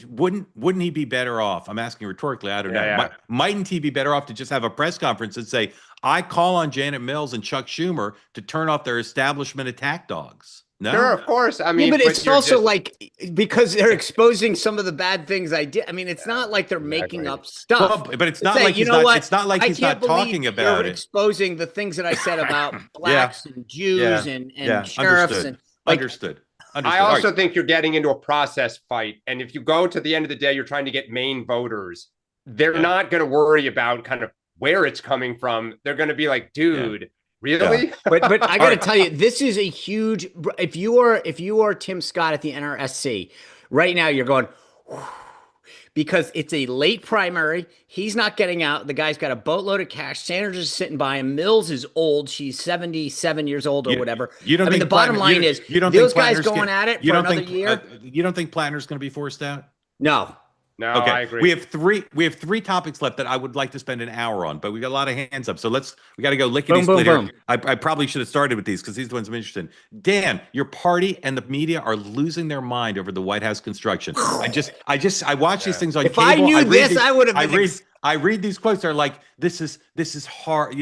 A: wouldn't he be better off? I'm asking rhetorically. I don't know.
B: Yeah.
A: Mightn't he be better off to just have a press conference and say, "I call on Janet Mills and Chuck Schumer to turn off their establishment attack dogs"? No,
B: sure, of course. I mean,
C: but it's also like because they're exposing some of the bad things I did. I mean, it's not like they're making up stuff.
A: Well, but it's not like he's not. It's not like he's not talking about it.
C: Exposing the things that I said about blacks and Jews and sheriffs and
A: understood.
B: I also think you're getting into a process fight. And if you go to the end of the day, you're trying to get Maine voters. They're not going to worry about kind of where it's coming from. They're going to be like, dude, really?
C: Yeah. But I got to tell you, this is a huge, if you are Tim Scott at the NRSC right now, you're going, whew, because it's a late primary. He's not getting out. The guy's got a boatload of cash. Sanders is sitting by him. Mills is old. She's 77 years old or whatever.
A: You don't think
C: the bottom line is those guys going at it for another year.
A: You don't think Platner's going to be forced out?
C: No.
B: No,
A: okay.
B: I agree.
A: We have three topics left that I would like to spend an hour on, but we got a lot of hands up. So we got to go lickety split here. I probably should have started with these because these are the ones I'm interested in. Dan, your party and the media are losing their mind over the White House construction. I watch these things on cable.
C: If I knew this, I would have
A: I read these quotes. They're like, this is hard,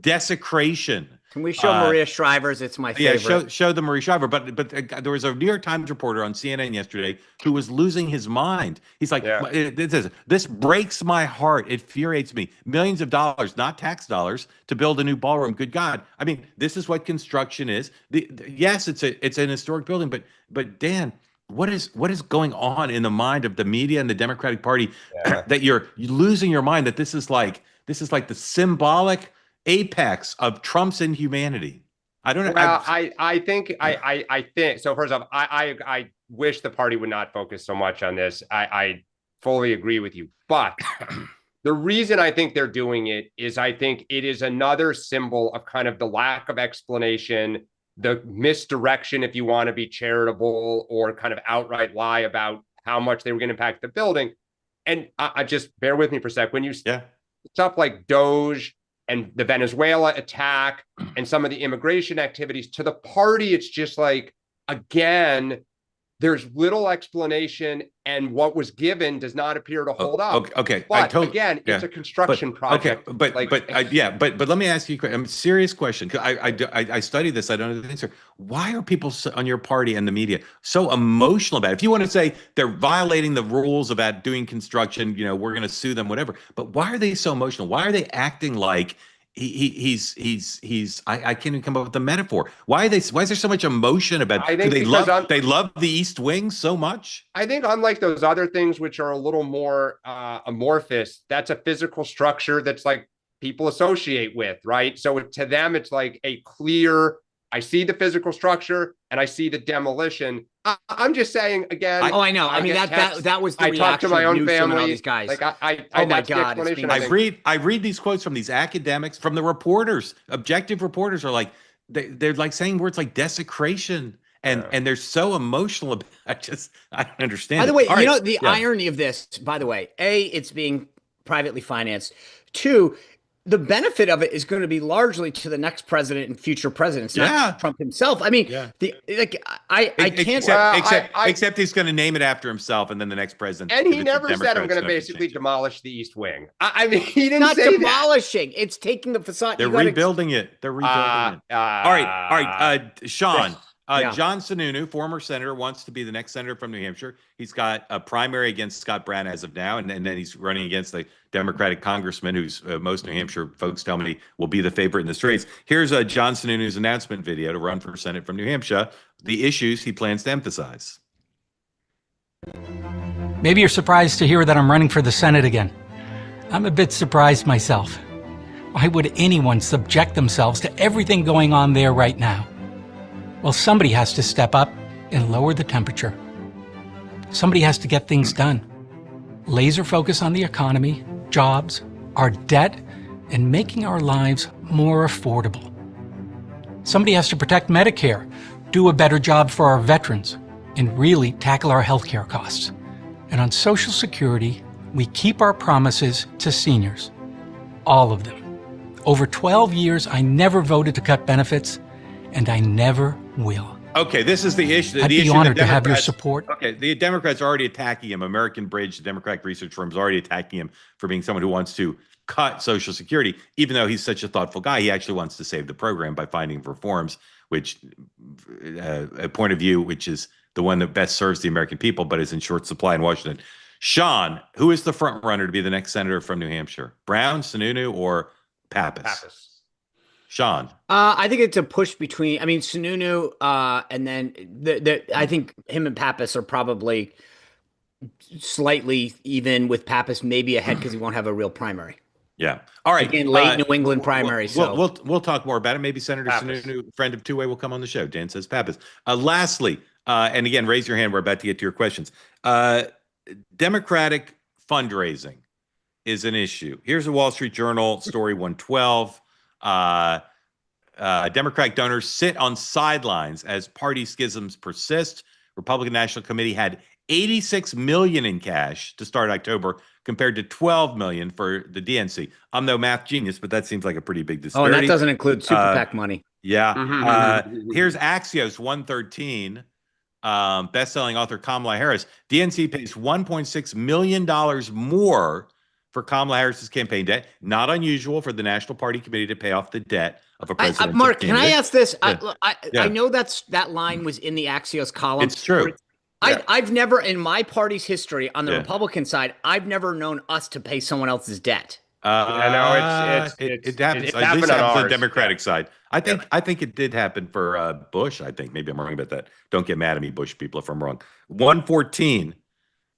A: desecration.
C: Can we show Maria Shriver's? It's my favorite.
A: Yeah, show the Maria Shriver. But there was a New York Times reporter on CNN yesterday who was losing his mind. He's like, this breaks my heart. It infuriates me. Millions of dollars, not tax dollars, to build a new ballroom. Good God. I mean, this is what construction is. Yes, it's an historic building, but Dan, what is going on in the mind of the media and the Democratic Party that you're losing your mind, that this is like the symbolic apex of Trump's inhumanity? I don't know.
B: Well, I think so. First off, I wish the party would not focus so much on this. I fully agree with you, but the reason I think they're doing it is I think it is another symbol of kind of the lack of explanation, the misdirection, if you want to be charitable, or kind of outright lie about how much they were going to impact the building. And I just bear with me for a sec. When you stuff like Doge and the Venezuela attack and some of the immigration activities, to the party, it's just like, again, there's little explanation, and what was given does not appear to hold up.
A: Okay.
B: But it's a construction project.
A: But let me ask you a serious question. I studied this. I don't know the answer. Why are people on your party and the media so emotional about it? If you want to say they're violating the rules about doing construction, we're going to sue them, whatever. But why are they so emotional? Why are they acting like he's I can't even come up with the metaphor. Why is there so much emotion about it? They love the East Wing so much?
B: I think unlike those other things, which are a little more amorphous, that's a physical structure that's like people associate with, right? So to them, it's like a clear, I see the physical structure and I see the demolition. I'm just saying again.
C: I know. I mean, that was the reaction.
B: I talk to my own family.
C: All these guys.
B: Like
C: oh my God!
A: I read these quotes from these academics, from the reporters. Objective reporters are like they're like saying words like desecration, and they're so emotional about. I don't understand.
C: By the way, the irony of this. By the way, it's being privately financed. 2, the benefit of it is going to be largely to the next president and future presidents, not Trump himself. I mean,
A: except he's going to name it after himself, and then the next president.
B: And he never said, "I'm going to basically demolish the East Wing." I mean, he didn't say
C: demolishing. That. It's taking the facade.
A: They're rebuilding it. They're rebuilding it. All right, Sean. John Sununu, former senator, wants to be the next senator from New Hampshire. He's got a primary against Scott Brown as of now, and then he's running against the Democratic congressman, who's most New Hampshire folks tell me will be the favorite in this race. Here's John Sununu's announcement video to run for Senate from New Hampshire, the issues he plans to emphasize.
F: Maybe you're surprised to hear that I'm running for the Senate again. I'm a bit surprised myself. Why would anyone subject themselves to everything going on there right now? Well, somebody has to step up and lower the temperature. Somebody has to get things done. Laser focus on the economy, jobs, our debt, and making our lives more affordable. Somebody has to protect Medicare, do a better job for our veterans, and really tackle our healthcare costs. And on Social Security, we keep our promises to seniors. All of them. Over 12 years, I never voted to cut benefits, and I never will.
A: Okay, this is the issue.
F: I'd be honored to have your support.
A: Okay, the Democrats are already attacking him. American Bridge, the Democratic research firm, is already attacking him for being someone who wants to cut Social Security, even though he's such a thoughtful guy. He actually wants to save the program by finding reforms, which a point of view which is the one that best serves the American people, but is in short supply in Washington. Sean, who is the front runner to be the next senator from New Hampshire? Brown, Sununu, or Pappas?
B: Pappas.
A: Sean.
C: I think it's a push between, I mean, Sununu, and then I think him and Pappas are probably slightly even, with Pappas maybe ahead because he won't have a real primary.
A: Yeah. All right.
C: Again, late New England primary.
A: We'll talk more about it. Maybe Senator Sununu, friend of two-way, will come on the show. Dan says Pappas. Lastly, and again, raise your hand. We're about to get to your questions. Democratic fundraising is an issue. Here's a Wall Street Journal story 112. Democratic donors sit on sidelines as party schisms persist. Republican National Committee had $86 million in cash to start October compared to $12 million for the DNC. I'm no math genius, but that seems like a pretty big disparity.
C: Oh, and that doesn't include Super PAC money.
A: Yeah. Here's Axios 113. Best-selling author Kamala Harris. DNC pays $1.6 million more for Kamala Harris's campaign debt. Not unusual for the National Party Committee to pay off the debt of a presidential
C: Mark,
A: candidate.
C: can I ask this?
A: Yeah.
C: I know that line was in the Axios column.
A: It's true.
C: I've never, in my party's history on the Republican side, I've never known us to pay someone else's debt.
B: I know
A: it happens.
B: It
A: At least
B: happened
A: on the Democratic side. I think it did happen for Bush. I think maybe I'm wrong about that. Don't get mad at me, Bush people, if I'm wrong. 114.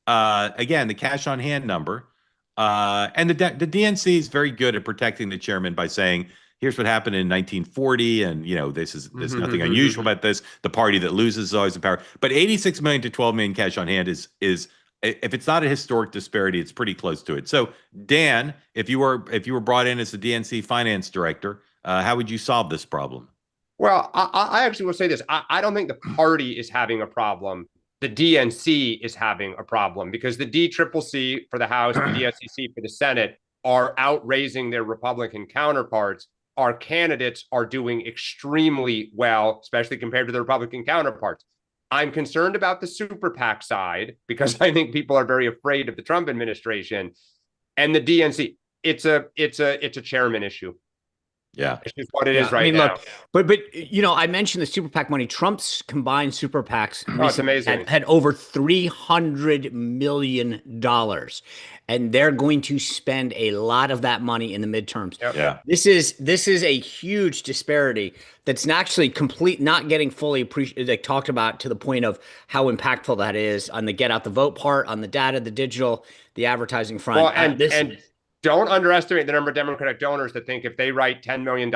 A: Again, the cash on hand number. And the DNC is very good at protecting the chairman by saying, here's what happened in 1940, and there's nothing unusual about this. The party that loses is always in power. But 86 million to 12 million cash on hand is if it's not a historic disparity, it's pretty close to it. So, Dan, if you were brought in as the DNC finance director, how would you solve this problem?
B: Well, I actually will say this. I don't think the party is having a problem. The DNC is having a problem because the DCCC for the House, the DSCC for the Senate are outraising their Republican counterparts. Our candidates are doing extremely well, especially compared to the Republican counterparts. I'm concerned about the super PAC side because I think people are very afraid of the Trump administration, and the DNC. It's a chairman issue.
A: Yeah,
B: it's just what it is right now.
C: Look, but I mentioned the super PAC money. Trump's combined super PACs
B: it's amazing.
C: had over $300 million, and they're going to spend a lot of that money in the midterms.
B: Yep.
A: Yeah,
C: this is a huge disparity that's actually not getting fully appreciated, like talked about, to the point of how impactful that is on the get out the vote part, on the data, the digital, the advertising front.
B: Well, and don't underestimate the number of Democratic donors that think if they write $10 million,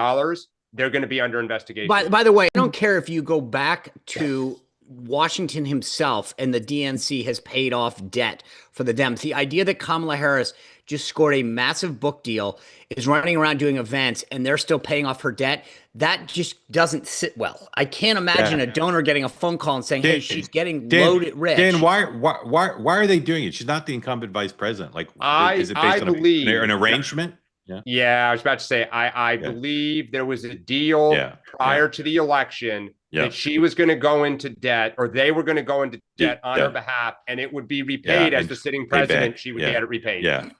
B: they're going to be under investigation.
C: By the way, I don't care if you go back to Washington himself and the DNC has paid off debt for the Dems. The idea that Kamala Harris just scored a massive book deal, is running around doing events, and they're still paying off her debt, that just doesn't sit well. I can't imagine a donor getting a phone call and saying, hey, she's getting loaded rich.
A: Dan, why are they doing it? She's not the incumbent vice president. Like, is it based on an arrangement?
B: Yeah, I was about to say, I believe there was a deal prior to the election that she was going to go into debt, or they were going to go into debt on her behalf, and it would be repaid as the sitting president. She would get it repaid.
A: Yeah.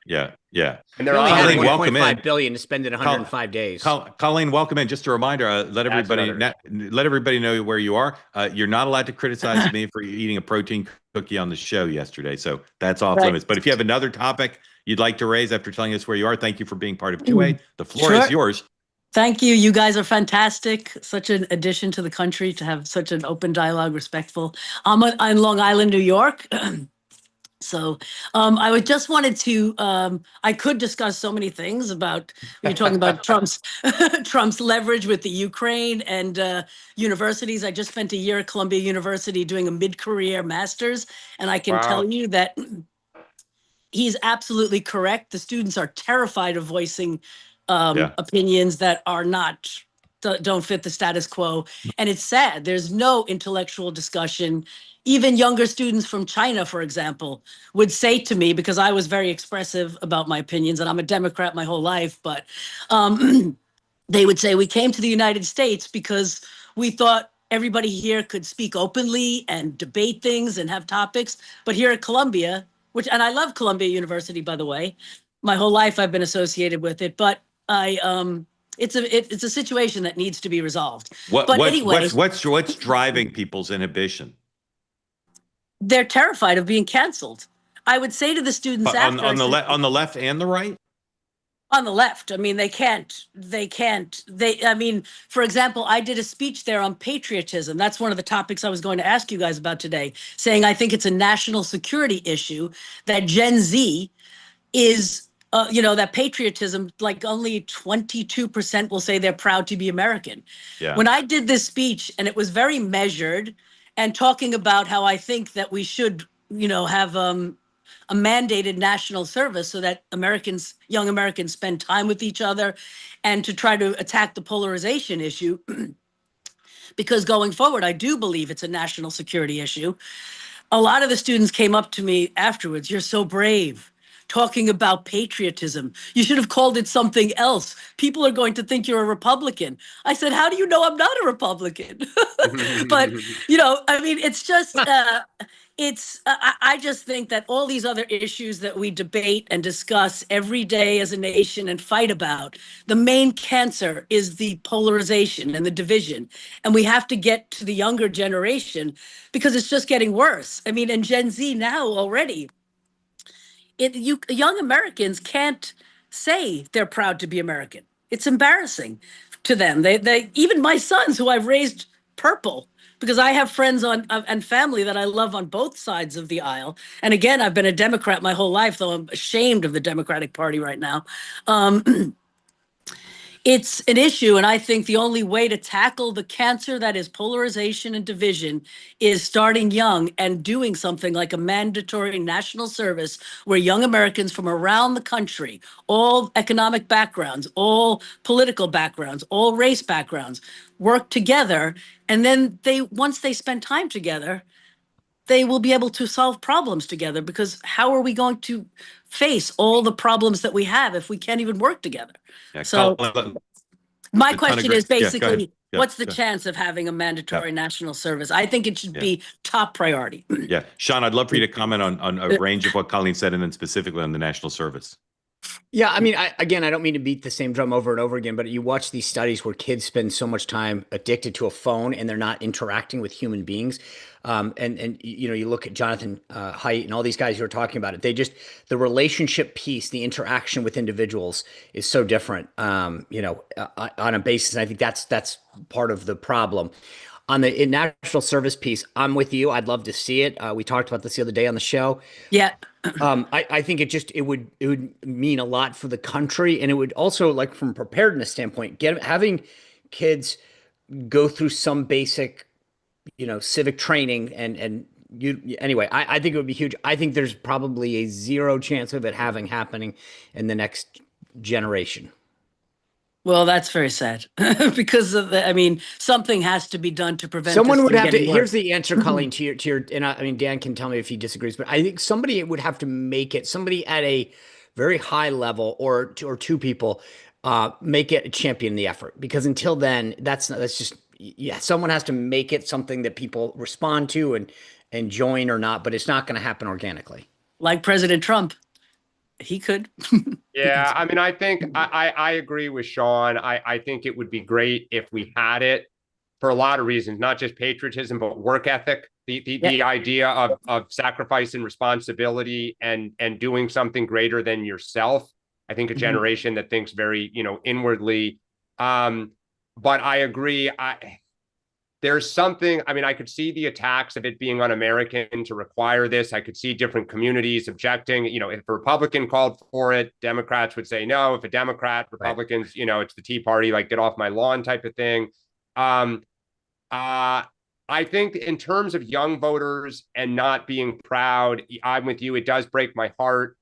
C: They
A: And
C: only had
A: Colleen, welcome in.
C: $1.5 billion to spend in 105 days.
A: Colleen, welcome in. Just a reminder, let everybody know where you are. You're not allowed to criticize me for eating a protein cookie on the show yesterday, so that's off limits. But if you have another topic you'd like to raise after telling us where you are, thank you for being part of 2A. The floor is yours.
G: Thank you. You guys are fantastic. Such an addition to the country to have such an open dialogue, respectful. I'm on Long Island, New York. So I would just wanted to, I could discuss so many things about, you're talking about Trump's leverage with the Ukraine and universities. I just spent a year at Columbia University doing a mid-career master's, and I can tell you that he's absolutely correct. The students are terrified of voicing opinions that are don't fit the status quo. And it's sad. There's no intellectual discussion. Even younger students from China, for example, would say to me, because I was very expressive about my opinions, and I'm a Democrat my whole life, but they would say, we came to the United States because we thought everybody here could speak openly and debate things and have topics. But here at Columbia, and I love Columbia University, by the way, my whole life I've been associated with it, but it's a situation that needs to be resolved.
A: What's driving people's inhibition?
G: They're terrified of being canceled. I would say to the students
A: on the left and the right.
G: On the left, I mean, I mean, for example, I did a speech there on patriotism. That's one of the topics I was going to ask you guys about today, saying I think it's a national security issue that Gen Z is. That patriotism, like only 22% will say they're proud to be American. Yeah. When I did this speech, and it was very measured and talking about how I think that we should, have a mandated national service so that young Americans spend time with each other and to try to attack the polarization issue. Because going forward, I do believe it's a national security issue. A lot of the students came up to me afterwards, "You're so brave. Talking about patriotism. You should have called it something else. People are going to think you're a Republican." I said, "How do you know I'm not a Republican?" But, I mean, it's just, I just think that all these other issues that we debate and discuss every day as a nation and fight about, the main cancer is the polarization and the division. And we have to get to the younger generation because it's just getting worse. I mean, in Gen Z now already, young Americans can't say they're proud to be American. It's embarrassing to them. They even my sons, who I've raised purple, because I have friends and family that I love on both sides of the aisle. And again, I've been a Democrat my whole life, though I'm ashamed of the Democratic Party right now. It's an issue, and I think the only way to tackle the cancer that is polarization and division is starting young and doing something like a mandatory national service where young Americans from around the country, all economic backgrounds, all political backgrounds, all race backgrounds, work together. And then once they spend time together, they will be able to solve problems together, because how are we going to face all the problems that we have if we can't even work together? Yeah, so my question is basically, what's the chance of having a mandatory national service? I think it should be top priority.
A: Yeah. Sean, I'd love for you to comment on a range of what Colleen said, and then specifically on the national service.
C: Yeah, I mean, I don't mean to beat the same drum over and over again, but you watch these studies where kids spend so much time addicted to a phone and they're not interacting with human beings. And you look at Jonathan Haidt and all these guys who are talking about it. The relationship piece, the interaction with individuals is so different, on a basis. And I think that's part of the problem. On the national service piece, I'm with you. I'd love to see it. We talked about this the other day on the show.
G: Yeah.
C: I think it would mean a lot for the country, and it would also, like, from a preparedness standpoint, having kids go through some basic, civic training anyway, I think it would be huge. I think there's probably a 0 chance of it happening in the next generation.
G: Well, that's very sad because something has to be done to prevent.
C: Someone would have to. Here's the answer, Colleen, to your. And Dan can tell me if he disagrees, but I think somebody would have to make it. Somebody at a very high level, or two people, make it a champion the effort. Because until then, that's just yeah, someone has to make it something that people respond to and join or not, but it's not going to happen organically.
G: Like President Trump, he could.
B: Yeah, I mean, I think I agree with Sean. I think it would be great if we had it for a lot of reasons, not just patriotism, but work ethic. The idea of sacrifice and responsibility and doing something greater than yourself. I think a generation that thinks very, inwardly. But I agree. There's something, I mean, I could see the attacks of it being un-American to require this. I could see different communities objecting. If a Republican called for it, Democrats would say no. If a Democrat, Republicans, it's the Tea Party, like get off my lawn type of thing. I think in terms of young voters and not being proud, I'm with you. It does break my heart.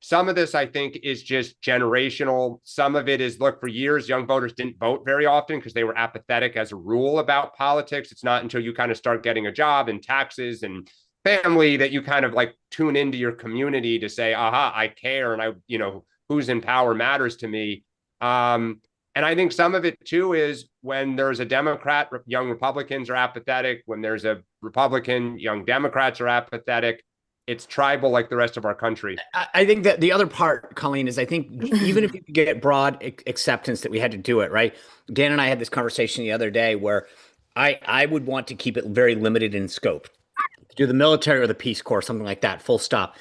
B: Some of this, I think, is just generational. Some of it is, look, for years, young voters didn't vote very often because they were apathetic as a rule about politics. It's not until you kind of start getting a job and taxes and family that you kind of like tune into your community to say, aha, I care. And who's in power matters to me. And I think some of it too is when there's a Democrat, young Republicans are apathetic. When there's a Republican, young Democrats are apathetic. It's tribal like the rest of our country.
C: I think that the other part, Colleen, is I think even if you could get broad acceptance that we had to do it, right? Dan and I had this conversation the other day where I would want to keep it very limited in scope. Do the military or the Peace Corps, something like that, full stop.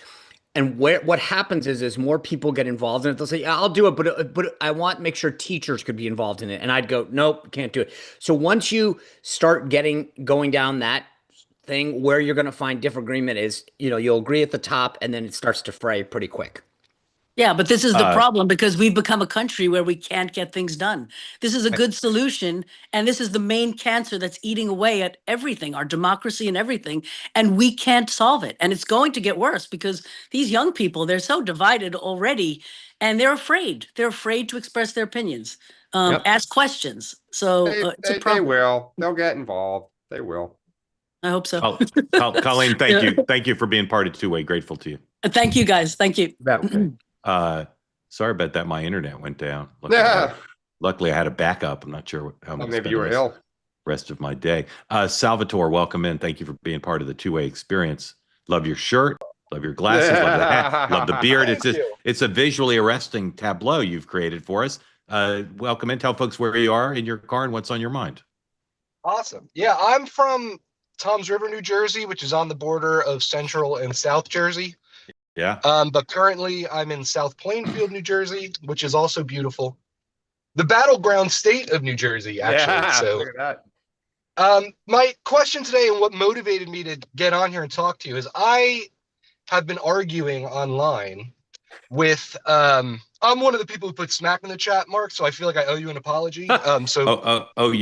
C: And what happens is more people get involved in it. They'll say, yeah, I'll do it, but I want to make sure teachers could be involved in it. And I'd go, nope, can't do it. So once you start going down that thing, where you're going to find different agreement is, you'll agree at the top and then it starts to fray pretty quick.
G: Yeah, but this is the problem because we've become a country where we can't get things done. This is a good solution, and this is the main cancer that's eating away at everything, our democracy and everything, and we can't solve it. And it's going to get worse because these young people, they're so divided already, and they're afraid. They're afraid to express their opinions, ask questions. So it's a problem.
B: They will. They'll get involved. They will.
G: I hope so.
A: Colleen, thank you. Thank you for being part of Two Way. Grateful to you.
G: Thank you, guys. Thank you.
A: Sorry about that. My internet went down. Luckily, I had a backup. I'm not sure how I'm
B: maybe you were ill.
A: Rest of my day. Salvatore, welcome in. Thank you for being part of the Two Way experience. Love your shirt. Love your glasses. Love the hat. Love the beard. It's a visually arresting tableau you've created for us. Welcome in. Tell folks where you are in your car and what's on your mind.
H: Awesome. Yeah, I'm from Toms River, New Jersey, which is on the border of Central and South Jersey.
A: Yeah.
H: But currently I'm in South Plainfield, New Jersey, which is also beautiful. The battleground state of New Jersey, actually.
B: Yeah,
H: so
B: look at that.
H: My question today and what motivated me to get on here and talk to you is I have been arguing online with I'm one of the people who put smack in the chat, Mark, so I feel like I owe you an apology. You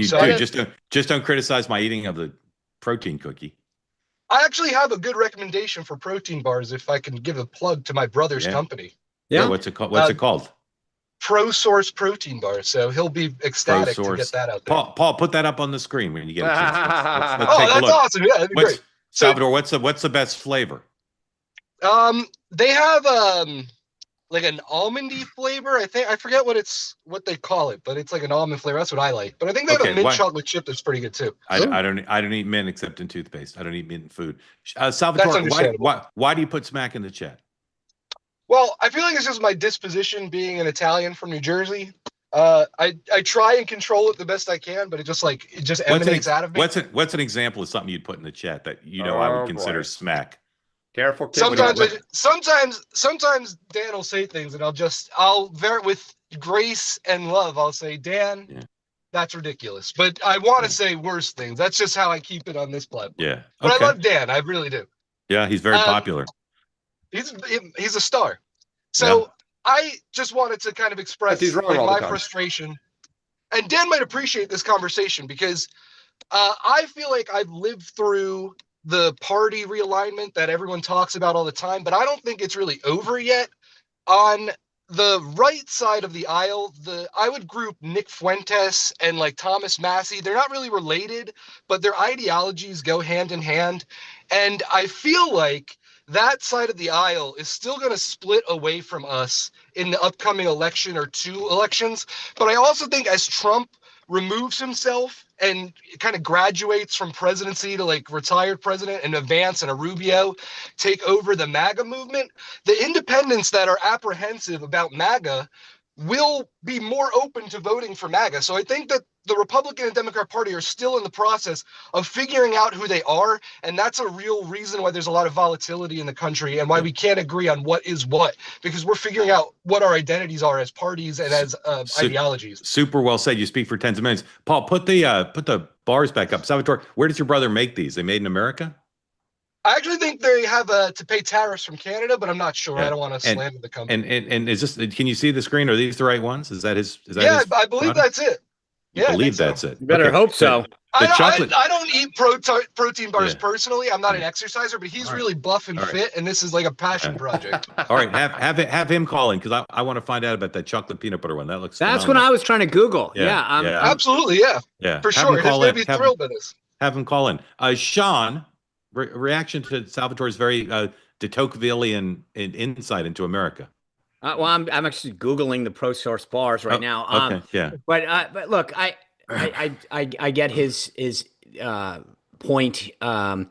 A: do. Just don't criticize my eating of the protein cookie.
H: I actually have a good recommendation for protein bars if I can give a plug to my brother's company.
A: Yeah. What's it called? What's it called?
H: Pro Source protein bar. So he'll be ecstatic to get that out there.
A: Paul, put that up on the screen when you get a chance. Let's
H: take a look. Awesome. Yeah, that'd be great.
A: Salvador, what's the best flavor?
H: They have like an almondy flavor. I forget what they call it, but it's like an almond flavor. That's what I like. But I think they have a mint chocolate chip that's pretty good too.
A: I don't eat mint except in toothpaste. I don't eat mint in food. Salvatore, why do you put smack in the chat?
H: Well, I feel like it's just my disposition being an Italian from New Jersey. I try and control it the best I can, but it just emanates out of me.
A: What's an example of something you'd put in the chat that I would consider smack?
B: Careful.
H: Sometimes Dan will say things and I'll with grace and love, I'll say, Dan, that's ridiculous. But I want to say worse things. That's just how I keep it on this platform.
A: Yeah.
H: But I love Dan. I really do.
A: Yeah, he's very popular.
H: He's a star. So I just wanted to kind of express my frustration. And Dan might appreciate this conversation because I feel like I've lived through the party realignment that everyone talks about all the time, but I don't think it's really over yet. On the right side of the aisle, I would group Nick Fuentes and like Thomas Massey. They're not really related, but their ideologies go hand in hand. And I feel like that side of the aisle is still going to split away from us in the upcoming election or two elections. But I also think as Trump removes himself and kind of graduates from presidency to like retired president, and Vance and a Rubio take over the MAGA movement, the independents that are apprehensive about MAGA will be more open to voting for MAGA. So I think that the Republican and Democrat Party are still in the process of figuring out who they are. And that's a real reason why there's a lot of volatility in the country and why we can't agree on what is what, because we're figuring out what our identities are as parties and as ideologies.
A: Super well said. You speak for tens of minutes. Paul, put the bars back up. Salvatore, where does your brother make these? They made in America?
H: I actually think they have to pay tariffs from Canada, but I'm not sure. I don't want to slander the company.
A: And is this? Can you see the screen? Are these the right ones? Is that his?
H: I believe that's it.
A: I believe that's it.
C: You better hope so.
H: I don't eat protein bars personally. I'm not an exerciser, but he's really buff and fit, and this is like a passion project.
A: All right, have him call in, because I want to find out about that chocolate peanut butter one. That looks.
C: That's phenomenal. What I was trying to Google.
H: Absolutely, for sure. He's going to be thrilled with this.
A: Have him call in. Sean, reaction to Salvatore's very de Tocquevillian insight into America.
C: Well, I'm actually Googling the ProSource bars right now.
A: Okay,
C: But look, I get his point. Anyway,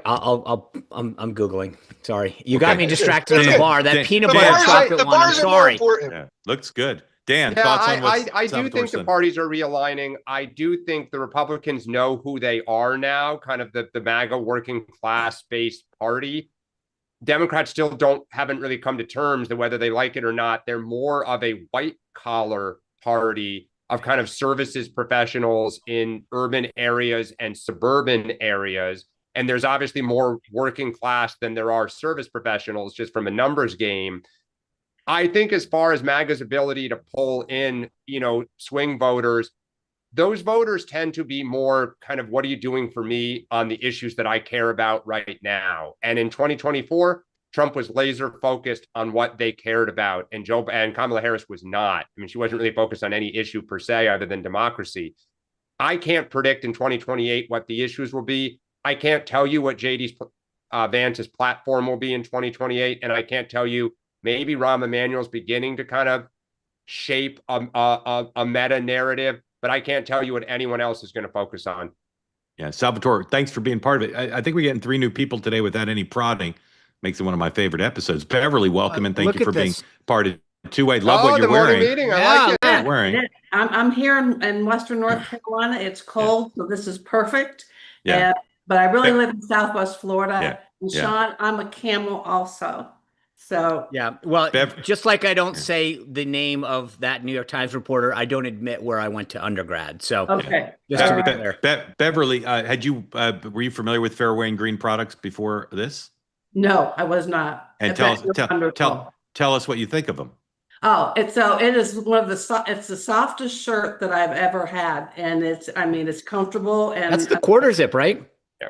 C: I'm Googling. Sorry, you got me distracted on the bar. That peanut butter chocolate one. I'm sorry.
A: Yeah, looks good. Dan, thoughts on what
B: I do think the parties are realigning. I do think the Republicans know who they are now, kind of the MAGA working class based party. Democrats still haven't really come to terms that whether they like it or not. They're more of a white collar party of kind of services professionals in urban areas and suburban areas. And there's obviously more working class than there are service professionals, just from a numbers game. I think as far as MAGA's ability to pull in, swing voters, those voters tend to be more kind of, what are you doing for me on the issues that I care about right now? And in 2024, Trump was laser focused on what they cared about. And Kamala Harris was not. I mean, she wasn't really focused on any issue per se, other than democracy. I can't predict in 2028 what the issues will be. I can't tell you what Vance's platform will be in 2028. And I can't tell you, maybe Rahm Emanuel's beginning to kind of shape a meta narrative, but I can't tell you what anyone else is going to focus on.
A: Yeah, Salvatore, thanks for being part of it. I think we're getting 3 new people today without any prodding. Makes it one of my favorite episodes. Beverly, welcome, and thank you for being part of Two-Way. Love what you're wearing.
B: Meeting. I like it.
A: Wearing.
I: I'm here in Western North Carolina. It's cold, so this is perfect. Yeah. But I really live in Southwest Florida.
A: Yeah.
I: And Sean, I'm a camel also. So
C: well, just like I don't say the name of that New York Times reporter, I don't admit where I went to undergrad. So just to be clear.
A: Beverly, were you familiar with Fairway and Green products before this?
I: No, I was not.
A: And tell us what you think of them.
I: Oh, it is it's the softest shirt that I've ever had, and it's comfortable, and
C: that's the quarter zip, right?
B: Yeah.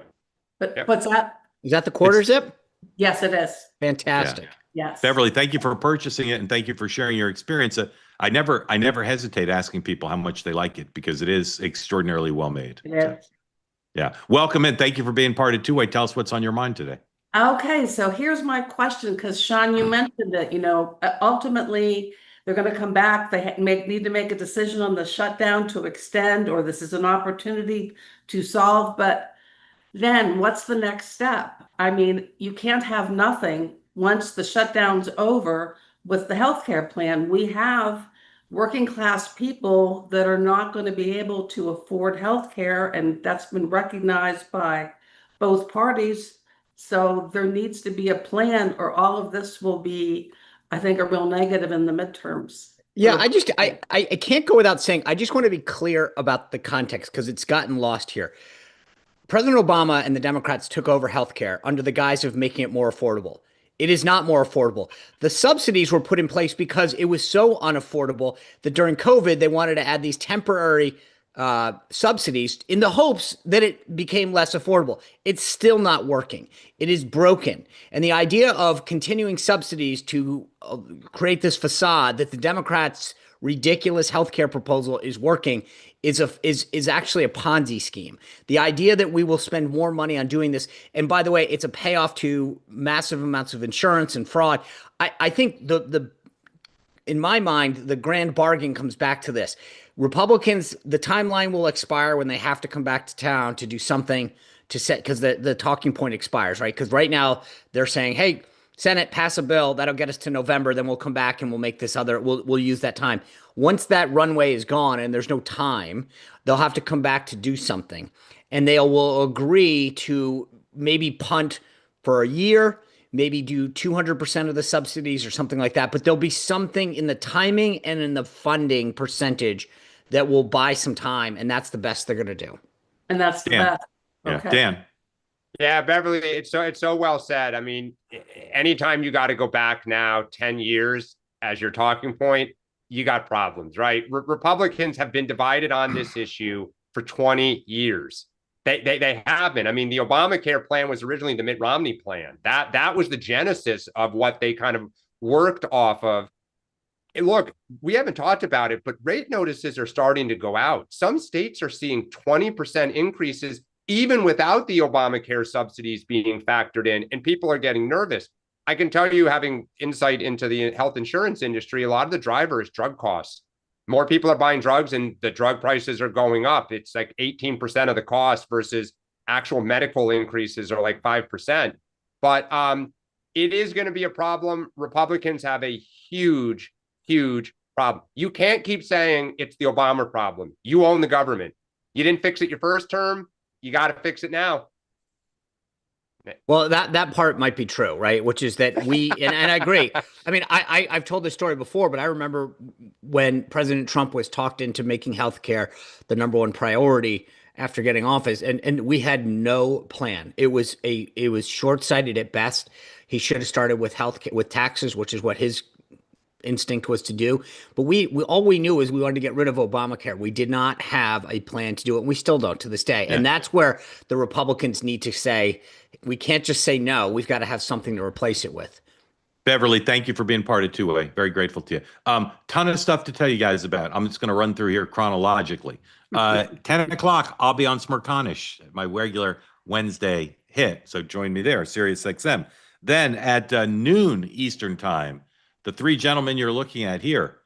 I: But what's that?
C: Is that the quarter zip?
I: Yes, it is.
C: Fantastic.
I: Yes.
A: Beverly, thank you for purchasing it, and thank you for sharing your experience. I never hesitate asking people how much they like it, because it is extraordinarily well made.
I: Yeah.
A: Welcome in. Thank you for being part of Two-Way. Tell us what's on your mind today.
I: Okay, so here's my question, because Sean, you mentioned that, ultimately they're going to come back. They need to make a decision on the shutdown to extend, or this is an opportunity to solve. But then what's the next step? I mean, you can't have nothing once the shutdown's over with the healthcare plan. We have working class people that are not going to be able to afford healthcare, and that's been recognized by both parties. So there needs to be a plan, or all of this will be, I think, a real negative in the midterms.
C: Yeah, I can't go without saying, I just want to be clear about the context, because it's gotten lost here. President Obama and the Democrats took over healthcare under the guise of making it more affordable. It is not more affordable. The subsidies were put in place because it was so unaffordable that during COVID, they wanted to add these temporary subsidies in the hopes that it became less affordable. It's still not working. It is broken. And the idea of continuing subsidies to create this facade that the Democrats' ridiculous healthcare proposal is working is actually a Ponzi scheme. The idea that we will spend more money on doing this, and by the way, it's a payoff to massive amounts of insurance and fraud. I think the in my mind, the grand bargain comes back to this. Republicans, the timeline will expire when they have to come back to town to do something to set, because the talking point expires, right? Because right now they're saying, hey, Senate, pass a bill that'll get us to November, then we'll come back and we'll make this other, we'll use that time. Once that runway is gone and there's no time, they'll have to come back to do something, and they will agree to maybe punt for a year, maybe do 200% of the subsidies or something like that. But there'll be something in the timing and in the funding percentage that will buy some time, and that's the best they're going to do.
I: And that's the best.
A: Okay. Dan.
B: Yeah, Beverly, it's so well said. I mean, anytime you got to go back now 10 years as your talking point, you got problems, right? Republicans have been divided on this issue for 20 years. They have been. I mean, the Obamacare plan was originally the Mitt Romney plan. That was the genesis of what they kind of worked off of. And look, we haven't talked about it, but rate notices are starting to go out. Some states are seeing 20% increases even without the Obamacare subsidies being factored in, and people are getting nervous. I can tell you, having insight into the health insurance industry, a lot of the driver is drug costs. More people are buying drugs and the drug prices are going up. It's like 18% of the cost versus actual medical increases are like 5%. But it is going to be a problem. Republicans have a huge, huge problem. You can't keep saying it's the Obama problem. You own the government. You didn't fix it your first term. You got to fix it now.
C: Well, that part might be true, right? Which is that and I agree. I mean, I've told this story before, but I remember when President Trump was talked into making healthcare the number one priority after getting office, and we had no plan. It was short-sighted at best. He should have started with with taxes, which is what his instinct was to do. But we all we knew is we wanted to get rid of Obamacare. We did not have a plan to do it. And we still don't to this day. Yeah. And that's where the Republicans need to say, we can't just say no. We've got to have something to replace it with.
A: Beverly, thank you for being part of Two-Way. Very grateful to you. Ton of stuff to tell you guys about. I'm just going to run through here chronologically. 10 o'clock, I'll be on Smirconish, my regular Wednesday hit. So join me there, Sirius XM. Then at noon Eastern time, the three gentlemen you're looking at here,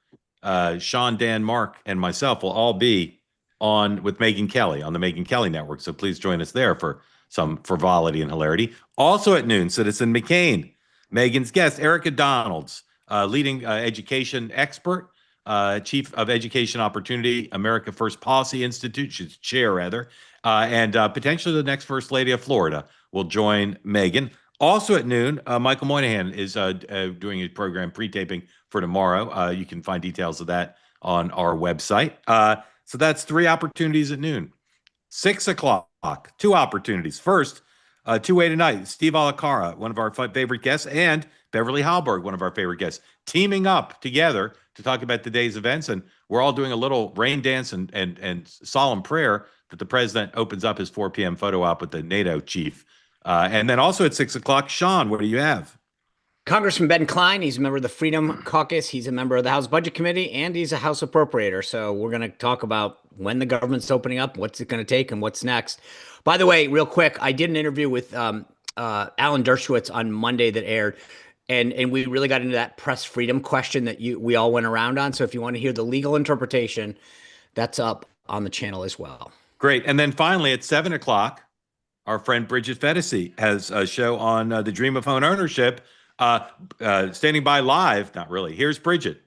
A: Sean, Dan, Mark, and myself will all be on with Megyn Kelly on the Megyn Kelly Network. So please join us there for some frivolity and hilarity. Also at noon, Citizen McCain, Megan's guest, Erica Donalds, leading education expert, chief of education opportunity, America First Policy Institute, she's chair rather, and potentially the next First Lady of Florida will join Megan. Also at noon, Michael Moynihan is doing a program pre-taping for tomorrow. You can find details of that on our website. So that's three opportunities at noon. 6 o'clock, two opportunities. First, Two-Way tonight, Steve Alacara, one of our favorite guests, and Beverly Hallberg, one of our favorite guests, teaming up together to talk about today's events. And we're all doing a little rain dance and solemn prayer that the president opens up his 4 p.m. photo op with the NATO chief. And then also at 6 o'clock, Sean, what do you have?
C: Congressman Ben Cline, he's a member of the Freedom Caucus. He's a member of the House Budget Committee, and he's a House appropriator. So we're going to talk about when the government's opening up, what's it going to take, and what's next. By the way, real quick, I did an interview with Alan Dershowitz on Monday that aired, and we really got into that press freedom question that we all went around on. So if you want to hear the legal interpretation, that's up on the channel as well.
A: Great. And then finally at 7 o'clock, our friend Bridget Fetisi has a show on the dream of home ownership. Standing by live, not really. Here's Bridget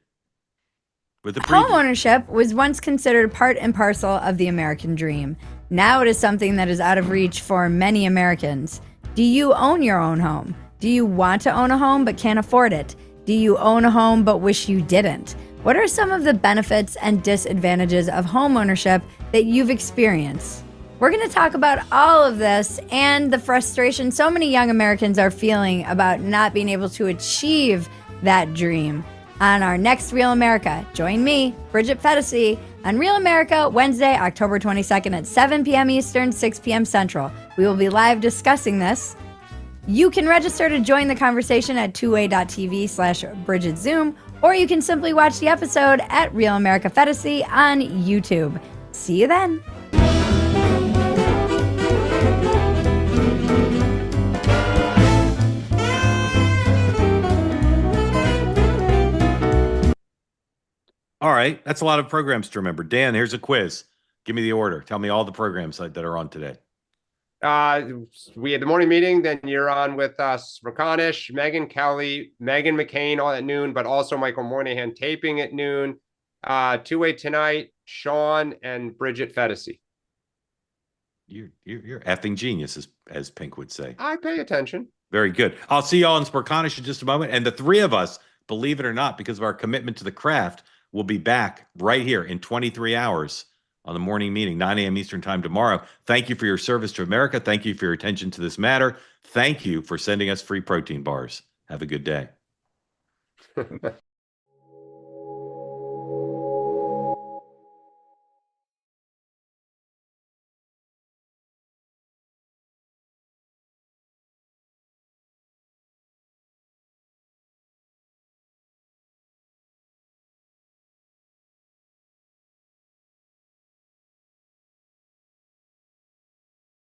A: with the preview.
J: Home ownership was once considered part and parcel of the American dream. Now it is something that is out of reach for many Americans. Do you own your own home? Do you want to own a home but can't afford it? Do you own a home but wish you didn't? What are some of the benefits and disadvantages of home ownership that you've experienced? We're going to talk about all of this and the frustration so many young Americans are feeling about not being able to achieve that dream on our next Real America. Join me, Bridget Fetisi, on Real America, Wednesday, October 22nd at 7 p.m. Eastern, 6 p.m. Central. We will be live discussing this. You can register to join the conversation at twoway.tv/BridgetZoom, or you can simply watch the episode at Real America Fetisi on YouTube. See you then.
A: All right. That's a lot of programs to remember. Dan, here's a quiz. Give me the order. Tell me all the programs that are on today.
B: We had the morning meeting, then you're on with us, Rakanish, Megan Kelly, Megan McCain all at noon, but also Michael Moynihan taping at noon. Two-way tonight, Sean and Bridget Fedesi.
A: You're effing genius, as Pink would say.
B: I pay attention.
A: Very good. I'll see y'all in Sparkanish in just a moment. And the three of us, believe it or not, because of our commitment to the craft, will be back right here in 23 hours on the morning meeting, 9 a.m. Eastern time tomorrow. Thank you for your service to America. Thank you for your attention to this matter. Thank you for sending us free protein bars. Have a good day.